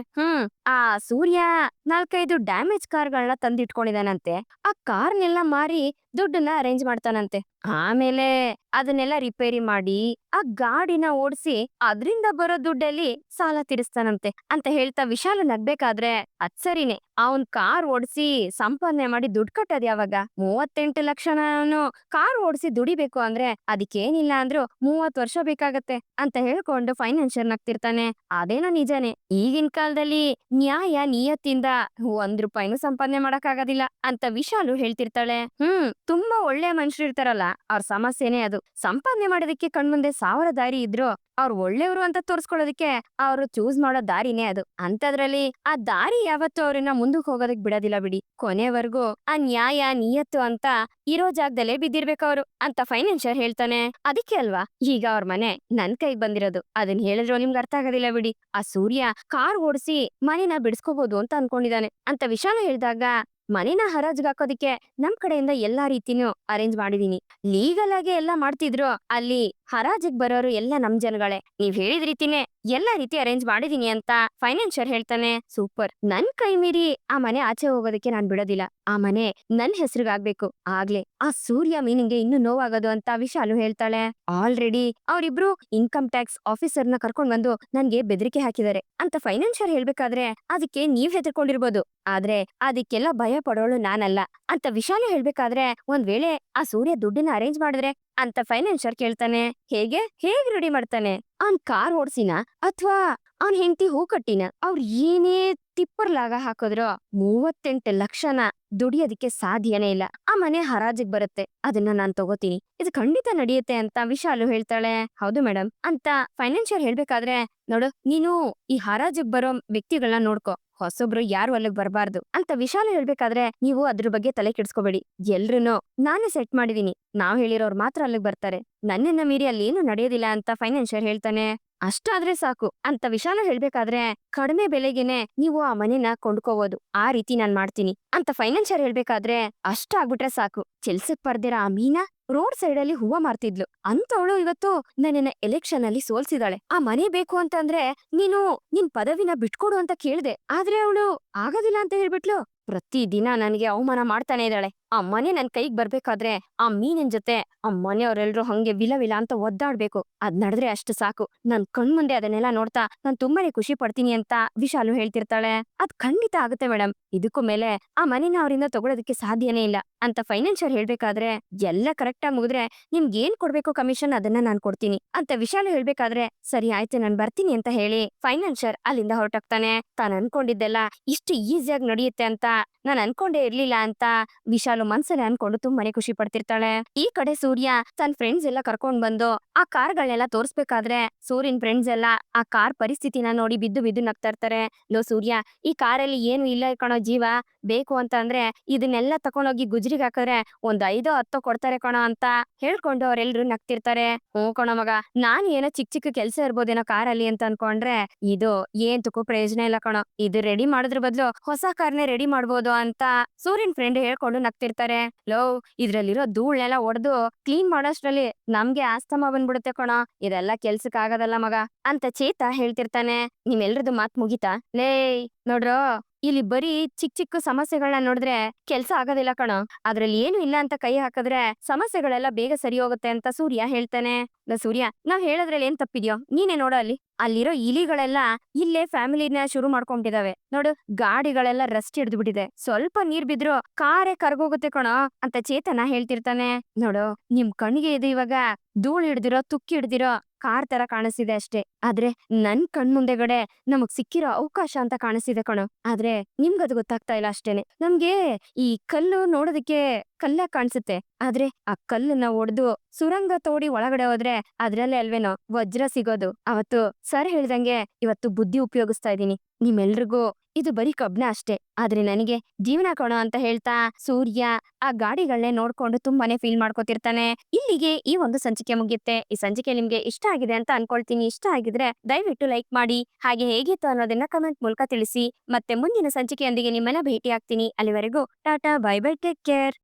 ಆ ಸೂರ್ಯ 4-5 ಡ್ಯಾಮೇಜ್ ಕಾರ್ಗಳನ್ನ ತಂದಿಟ್ಕೊಂಡಿದಾನಂತೆ. ಆ ಕಾರ್ನೆಲ್ಲ ಮಾರಿ ದುಡ್ಡನ್ನ ಅರೇಂಜ್ ಮಾಡ್ತಾನಂತೆ. ಆಮೇಲೆ ಅದನ್ನೆಲ್ಲ ರಿಪೇರಿ ಮಾಡಿ ಆ ಗಾಡಿನ ಓಡಿಸಿ ಅದ್ರಿಂದ ಬರೋ ದುಡ್ಡಲ್ಲಿ ಸಾಲ ತೀರಿಸ್ತಾನಂತೆ ಅಂತ ಹೇಳ್ತಾ ವಿಶಾಲ ನಗ್ಬೇಕಾದ್ರೆ, ಅದ್ ಸರಿನೇ, ಅವನ್ ಕಾರ್ ಓಡಿಸಿ ಸಂಪಾದನೆ ಮಾಡಿ ದುಡ್ಡು ಕಟ್ಟೋದ್ ಯಾವಾಗ? 38 ಲಕ್ಷ ಕಾರ್ ಓಡಿಸಿ ದುಡಿಬೇಕು ಅಂದ್ರೆ ಅದಕ್ಕೇನಿಲ್ಲ ಅಂದ್ರೂ 30 ವರ್ಷ ಬೇಕಾಗತ್ತೆ ಅಂತ ಹೇಳ್ಕೊಂಡು ಫೈನಾನ್ಷಿಯರ್ ನಗ್ತಿರ್ತಾನೆ. ಅದೇನೋ ನಿಜಾನೇ, ಈಗಿನ ಕಾಲದಲ್ಲಿ ನ್ಯಾಯ ನಿಯತ್ತಿಂದ 1 ರೂಪಾಯಿನೂ ಸಂಪಾದನೆ ಮಾಡಕ್ ಆಗೋದಿಲ್ಲ ಅಂತ ವಿಶಾಲು ಹೇಳ್ತಿರ್ತಾಳೆ. ತುಂಬಾ ಒಳ್ಳೆ ಮನುಷ್ಯರು ಇರ್ತಾರಲ್ಲ, ಅವ್ರ ಸಮಸ್ಯೆನೇ ಅದು. ಸಂಪಾದನೆ ಮಾಡೋದಕ್ಕೆ ಕಣ್ಮುಂದೆ 1000 ದಾರಿ ಇದ್ರು ಅವ್ರು ಒಳ್ಳೆಯವರು ಅಂತ ತೋರ್ಸ್ಕೊಳ್ಳೋದಕ್ಕೆ ಅವ್ರು ಚೂಸ್ ಮಾಡೋ ದಾರಿನೇ ಅದು. ಅಂತದ್ರಲ್ಲಿ ಆ ದಾರಿ ಯಾವತ್ತೂ ಅವ್ರನ್ನ ಮುಂದಕ್ಕೆ ಹೋಗೋದಕ್ ಬಿಡೋದಿಲ್ಲ ಬಿಡಿ. ಕೊನೆವರೆಗೂ ಆ ನ್ಯಾಯ ನಿಯತ್ತು ಅಂತ ಇರೋ ಜಾಗದಲ್ಲೇ ಬಿದ್ದಿರ್ಬೇಕವ್ರು ಅಂತ ಫೈನಾನ್ಷಿಯರ್ ಹೇಳ್ತಾನೆ. ಅದಕ್ಕೆ ಅಲ್ವಾ ಈಗ ಅವ್ರ ಮನೆ ನನ್ ಕೈಗೆ ಬಂದಿರೋದು. ಅದನ್ನ ಹೇಳಿದ್ರು ನಿಮ್ಗೆ ಅರ್ಥ ಆಗೋದಿಲ್ಲ ಬಿಡಿ. ಆ ಸೂರ್ಯ ಕಾರ್ ಓಡಿಸಿ ಮನೆನ ಬಿಡಿಸ್ಕೋಬಹುದು ಅಂತ ಅನ್ಕೊಂಡಿದ್ದಾನೆ ಅಂತ ವಿಶಾಲ ಹೇಳಿದಾಗ, ಮನೆನ ಹರಾಜ್ಗೆ ಹಾಕೋದಿಕ್ಕೆ ನಮ್ ಕಡೆಯಿಂದ ಎಲ್ಲಾ ರೀತಿನೂ ಅರೇಂಜ್ ಮಾಡಿದೀನಿ. ಲೀಗಲ್ ಆಗಿ ಎಲ್ಲ ಮಾಡ್ತಿದ್ರು, ಅಲ್ಲಿ ಹರಾಜಿಗ್ ಬರೋರು ಎಲ್ಲ ನಮ್ ಜನಗಳೇ. ನೀವ್ ಹೇಳಿದ ರೀತಿನೇ ಎಲ್ಲಾ ರೀತಿ ಅರೇಂಜ್ ಮಾಡಿದೀನಿ ಅಂತ ಫೈನಾನ್ಷಿಯರ್ ಹೇಳ್ತಾನೆ. ಸೂಪರ್, ನನ್ ಕೈ ಮೀರಿ ಆ ಮನೆ ಆಚೆ ಹೋಗೋದಕ್ಕೆ ನಾನ್ ಬಿಡೋದಿಲ್ಲ. ಆ ಮನೆ ನನ್ ಹೆಸರಿಗಾಗ್ಬೇಕು, ಆಗ್ಲೇ ಆ ಸೂರ್ಯ ಮೀನಿಂಗೆ ಇನ್ನು ನೋವಾಗೋದು ಅಂತ ವಿಶಾಲು ಹೇಳ್ತಾಳೆ. ಆಲ್ರೆಡಿ ಅವ್ರಿಬ್ರು ಇನ್ಕಮ್ ಟ್ಯಾಕ್ಸ್ ಆಫೀಸರ್ನ ಕರ್ಕೊಂಡ್ ಬಂದು ನನ್ಗೆ ಬೆದರಿಕೆ ಹಾಕಿದ್ದಾರೆ ಅಂತ ಫೈನಾನ್ಷಿಯರ್ ಹೇಳ್ಬೇಕಾದ್ರೆ, ಅದಕ್ಕೆ ನೀವ್ ಹೆದರ್ಕೊಂಡಿರ್ಬೋದು, ಆದ್ರೆ ಅದಕ್ಕೆಲ್ಲ ಭಯ ಪಡೋಳು ನಾನಲ್ಲ ಅಂತ ವಿಶಾಲು ಹೇಳ್ಬೇಕಾದ್ರೆ, ಒಂದ್ ವೇಳೆ ಆ ಸೂರ್ಯ ದುಡ್ಡನ್ನ ಅರೇಂಜ್ ಮಾಡಿದ್ರೆ ಅಂತ ಫೈನಾನ್ಷಿಯರ್ ಕೇಳ್ತಾನೆ. ಹೇಗ್ ರೆಡಿ ಮಾಡ್ತಾನೆ? ಅವ್ನ್ ಕಾರ್ ಓಡ್ಸಿನ ಅಥವಾ ಅವ್ನ್ ಹೆಂಡತಿ ಹೂ ಕಟ್ಟಿನ? ಅವ್ರ್ ಏನೇ ತಿಪ್ಪರ್ಲಾಗ ಹಾಕಿದ್ರು 38 ಲಕ್ಷನ ದುಡಿಯೋದಕ್ಕೆ ಸಾಧ್ಯನೇ ಇಲ್ಲ. ಆ ಮನೆ ಹರಾಜಿಗ್ ಬರುತ್ತೆ, ಅದನ್ನ ನಾನ್ ತಗೋತೀನಿ, ಇದು ಖಂಡಿತ ನಡೆಯುತ್ತೆ ಅಂತ ವಿಶಾಲು ಹೇಳ್ತಾಳೆ. ಹೌದು ಮೇಡಮ್ ಅಂತ ಫೈನಾನ್ಷಿಯರ್ ಹೇಳ್ಬೇಕಾದ್ರೆ, ನೋಡು ನೀನು ಈ ಹರಾಜಿಗ್ ಬರೋ ವ್ಯಕ್ತಿಗಳನ್ನ ನೋಡ್ಕೊ, ಹೊಸೊಬ್ರು ಯಾರು ಅಲ್ಲಿಗ್ ಬರಬಾರ್ದು ಅಂತ ವಿಶಾಲ ಹೇಳ್ಬೇಕಾದ್ರೆ, ನೀವು ಅದ್ರ ಬಗ್ಗೆ ತಲೆ ಕೆಡ್ಸ್ಕೊಬೇಡಿ, ಎಲ್ರುನು ನಾನೇ ಸೆಟ್ ಮಾಡಿದೀನಿ, ನಾವ್ ಹೇಳಿರೋರು ಮಾತ್ರ ಅಲ್ಲಿಗ್ ಬರ್ತಾರೆ, ನನ್ನನ್ನ ಮೀರಿ ಅಲ್ಲಿ ಏನು ನಡೆಯೋದಿಲ್ಲ ಅಂತ ಫೈನಾನ್ಷಿಯರ್ ಹೇಳ್ತಾನೆ. ಅಷ್ಟಾದ್ರೆ ಸಾಕು ಅಂತ ವಿಶಾಲ ಹೇಳ್ಬೇಕಾದ್ರೆ, ಕಡಿಮೆ ಬೆಲೆಗೆನೆ ನೀವು ಆ ಮನೆನ ಕೊಂಡ್ಕೋಬಹುದು, ಆ ರೀತಿ ನಾನ್ ಮಾಡ್ತೀನಿ ಅಂತ ಫೈನಾನ್ಷಿಯರ್ ಹೇಳ್ಬೇಕಾದ್ರೆ, ಅಷ್ಟಾಗ್ಬಿಟ್ರೆ ಸಾಕು. ಕೆಲ್ಸಕ್ ಬರ್ದಿರ ಆ ಮೀನಾ ರೋಡ್ ಸೈಡ್ ಅಲ್ಲಿ ಹೂವ ಮಾರ್ತಿದ್ಲು ಅಂತವಳು ಇವತ್ತು ನನ್ನನ್ನ ಎಲೆಕ್ಷನ್ ಅಲ್ಲಿ ಸೋಲ್ಸಿದಾಳೆ. ಆ ಮನೆ ಬೇಕು ಅಂತಂದ್ರೆ ನೀನು ನಿನ್ ಪದವಿನ ಬಿಟ್ಕೊಡು ಅಂತ ಕೇಳ್ದೆ, ಆದ್ರೆ ಅವಳು ಆಗೋದಿಲ್ಲ ಅಂತ ಹೇಳ್ಬಿಟ್ಲು. ಪ್ರತಿದಿನ ನನಗೆ ಅವಮಾನ ಮಾಡ್ತಾನೆ ಇದ್ದಾಳೆ. ಆ ಮನೆ ನನ್ ಕೈಗ್ ಬರ್ಬೇಕಾದ್ರೆ ಆ ಮೀನಿನ ಜೊತೆ ಆ ಮನೆಯವರೆಲ್ರು ಹಂಗೆ ವಿಲ ವಿಲ ಅಂತ ಒದ್ದಾಡ್ಬೇಕು, ಅದ್ ನಡೆದ್ರೆ ಅಷ್ಟು ಸಾಕು. ನನ್ ಕಣ್ಮುಂದೆ ಅದನ್ನೆಲ್ಲ ನೋಡ್ತಾ ನಾನ್ ತುಂಬಾನೇ ಖುಷಿ ಪಡ್ತೀನಿ ಅಂತ ವಿಶಾಲು ಹೇಳ್ತಿರ್ತಾಳೆ. ಅದ್ ಖಂಡಿತ ಆಗುತ್ತೆ ಮೇಡಮ್, ಇದಕ್ಕೂ ಮೇಲೆ ಆ ಮನೆನ ಅವರಿಂದ ತಗೊಳೋದಕ್ಕೆ ಸಾಧ್ಯನೇ ಇಲ್ಲ ಅಂತ ಫೈನಾನ್ಷಿಯರ್ ಹೇಳ್ಬೇಕಾದ್ರೆ, ಎಲ್ಲ ಕರೆಕ್ಟ್ ಆಗಿ ಮುಗಿದ್ರೆ ನಿಮ್ಗೆ ಏನ್ ಕೊಡ್ಬೇಕು ಕಮಿಷನ್ ಅದನ್ನ ನಾನ್ ಕೊಡ್ತೀನಿ ಅಂತ ವಿಶಾಲು ಹೇಳ್ಬೇಕಾದ್ರೆ, ಸರಿ ಆಯ್ತು ನಾನ್ ಬರ್ತೀನಿ ಅಂತ ಹೇಳಿ ಫೈನಾನ್ಷಿಯರ್ ಅಲ್ಲಿಂದ ಹೊರಟೋಗ್ತಾನೆ. ತಾನ್ ಅನ್ಕೊಂಡಿದ್ದೆಲ್ಲ ಇಷ್ಟು ಈಸಿಯಾಗಿ ನಡೆಯುತ್ತೆ ಅಂತ ನಾನ್ ಅನ್ಕೊಂಡೇ ಇರ್ಲಿಲ್ಲ ಅಂತ ವಿಶಾಲು ಮನ್ಸಲ್ಲಿ ಅನ್ಕೊಂಡು ತುಂಬಾನೇ ಖುಷಿ ಪಡ್ತಿರ್ತಾಳೆ. ಈ ಕಡೆ ಸೂರ್ಯ ತನ್ನ ಫ್ರೆಂಡ್ಸ್ ಎಲ್ಲ ಕರ್ಕೊಂಡ್ ಬಂದು ಆ ಕಾರ್ಗಳನ್ನೆಲ್ಲ ತೋರ್ಸ್ಬೇಕಾದ್ರೆ, ಸೂರ್ಯನ್ ಫ್ರೆಂಡ್ಸ್ ಎಲ್ಲ ಆ ಕಾರ್ ಪರಿಸ್ಥಿತಿನ ನೋಡಿ ಬಿದ್ದು ಬಿದ್ದು ನಗ್ತಾ ಇರ್ತಾರೆ. ಲೋ ಸೂರ್ಯ, ಈ ಕಾರಲ್ಲಿ ಏನು ಇಲ್ಲ ಕಣೋ ಜೀವ, ಬೇಕು ಅಂತ ಅಂದ್ರೆ ಇದನ್ನೆಲ್ಲ ತಕೊಂಡೋಗಿ ಗುಜ್ರಿಗೆ ಹಾಕಿದ್ರೆ ಒಂದ್ 5-10 ಕೊಡ್ತಾರೆ ಕಣೋ ಅಂತ ಹೇಳ್ಕೊಂಡು ಅವ್ರೆಲ್ರು ನಗ್ತಿರ್ತಾರೆ. ಹ್ಞೂ ಕಣೋ ಮಗ, ನಾನ್ ಏನೋ ಚಿಕ್ಕ ಚಿಕ್ಕ ಕೆಲ್ಸ ಇರ್ಬೋದೇನೋ ಕಾರಲ್ಲಿ ಅಂತ ಅನ್ಕೊಂಡ್ರೆ, ಇದು ಏಂತಕ್ಕೂ ಪ್ರಯೋಜನ ಇಲ್ಲ ಕಣೋ, ಇದು ರೆಡಿ ಮಾಡೋದ್ರ ಬದಲು ಹೊಸ ಕಾರ್ನೇ ರೆಡಿ ಮಾಡ್ಬೋದು ಅಂತ ಸೂರ್ಯನ್ ಫ್ರೆಂಡ್ ಹೇಳ್ಕೊಂಡು ನಗ್ತಿರ್ತಾರೆ. ಲೋ, ಇದ್ರಲ್ಲಿರೋ ಧೂಳ್ನೆಲ್ಲ ಒಡೆದು ಕ್ಲೀನ್ ಮಾಡೋಷ್ಟ್ರಲ್ಲಿ ನಮ್ಗೆ ಆಸ್ತಮ ಬಂದ್ಬಿಡುತ್ತೆ ಕಣೋ, ಇದೆಲ್ಲ ಕೆಲ್ಸಕ್ ಆಗೋದಲ್ಲ ಮಗ ಅಂತ ಚೇತ ಹೇಳ್ತಿರ್ತಾನೆ. ನಿಮ್ಮೆಲ್ರದ್ದು ಮಾತ್ ಮುಗಿತಾ? ಲೇ ನೋಡ್ರೋ, ಇಲ್ಲಿ ಬರೀ ಚಿಕ್ಕ ಚಿಕ್ಕ ಸಮಸ್ಯೆಗಳನ್ನ ನೋಡಿದ್ರೆ ಕೆಲ್ಸ ಆಗೋದಿಲ್ಲ ಕಣೋ, ಅದ್ರಲ್ಲಿ ಏನು ಇಲ್ಲ ಅಂತ ಕೈ ಹಾಕಿದ್ರೆ ಸಮಸ್ಯೆಗಳೆಲ್ಲ ಬೇಗ ಸರಿ ಹೋಗುತ್ತೆ ಅಂತ ಸೂರ್ಯ ಹೇಳ್ತಾನೆ. ಸೂರ್ಯ, ನಾವ್ ಹೇಳೋದ್ರಲ್ಲಿ ಏನ್ ತಪ್ಪಿದ್ಯೋ ನೀನೇ ನೋಡೋ, ಅಲ್ಲಿರೋ ಇಲಿಗಳೆಲ್ಲ ಇಲ್ಲೇ ಫ್ಯಾಮಿಲಿನ ಶುರು ಮಾಡ್ಕೊಂಡ್ಬಿಟ್ಟಿದಾವೆ ನೋಡು, ಗಾಡಿಗಳೆಲ್ಲ ರಸ್ಟ್ ಹಿಡ್ದು ಬಿಟ್ಟಿದೆ, ಸ್ವಲ್ಪ ನೀರ್ ಬಿದ್ರು ಕಾರೇ ಕರ್ಗೋಗುತ್ತೆ ಕಣೋ ಅಂತ ಚೇತನ ಹೇಳ್ತಿರ್ತಾನೆ. ನೋಡು, ನಿಮ್ ಕಣ್ಣಿಗೆ ಇದು ಇವಾಗ ಧೂಳ್ ಹಿಡ್ದಿರೋ ತುಕ್ಕಿ ಹಿಡ್ದಿರೋ ಕಾರ್ ತರ ಕಾಣಿಸ್ತಿದೆ ಅಷ್ಟೇ, ಆದ್ರೆ ನನ್ ಕಣ್ಮುಂದೆಗಡೆ ನಮಗ್ ಸಿಕ್ಕಿರೋ ಅವಕಾಶ ಅಂತ ಕಾಣಿಸ್ತಿದೆ ಕಣೋ. ಆದ್ರೆ ನಿಮ್ಗದು ಗೊತ್ತಾಗ್ತಾ ಇಲ್ಲ ಅಷ್ಟೇನೆ. ನಮ್ಗೆ ಈ ಕಲ್ಲು ನೋಡೋದಕ್ಕೆ ಕಲ್ಲ ಕಾಣಿಸುತ್ತೆ, ಆದ್ರೆ ಆ ಕಲ್ಲನ್ನ ಒಡೆದು ಸುರಂಗ ತೋಡಿ ಒಳಗಡೆ ಹೋದ್ರೆ ಅದ್ರಲ್ಲೇ ಅಲ್ವೇನೋ ವಜ್ರ ಸಿಗೋದು. ಅವತ್ತು ಸರ್ ಹೇಳ್ದಂಗೆ ಇವತ್ತು ಬುದ್ಧಿ ಉಪಯೋಗಿಸ್ತಾ ಇದೀನಿ. ನಿಮ್ಮೆಲ್ರಿಗೂ ಇದು ಬರೀ ಕಬ್ಣ ಅಷ್ಟೇ, ಆದ್ರೆ ನನಗೆ ಜೀವನ ಕಣೋ ಅಂತ ಹೇಳ್ತಾ ಸೂರ್ಯ ಆ ಗಾಡಿಗಳನ್ನೇ ನೋಡ್ಕೊಂಡು ತುಂಬಾನೇ ಫೀಲ್ ಮಾಡ್ಕೊತಿರ್ತಾನೆ. ಇಲ್ಲಿಗೆ ಈ ಒಂದು ಸಂಚಿಕೆ ಮುಗಿಯುತ್ತೆ. ಈ ಸಂಚಿಕೆ ನಿಮ್ಗೆ ಇಷ್ಟ ಆಗಿದೆ ಅಂತ ಅನ್ಕೊಳ್ತೀನಿ. ಇಷ್ಟ ಆಗಿದ್ರೆ ದಯವಿಟ್ಟು ಲೈಕ್ ಮಾಡಿ, ಹಾಗೆ ಹೇಗಿತ್ತು ಅನ್ನೋದನ್ನ ಕಮೆಂಟ್ ಮೂಲಕ ತಿಳಿಸಿ. ಮತ್ತೆ ಮುಂದಿನ ಸಂಚಿಕೆಯೊಂದಿಗೆ ನಿಮ್ಮನ್ನ ಭೇಟಿ ಆಗ್ತೀನಿ. ಅಲ್ಲಿವರೆಗೂ Tata, bye bye, take care.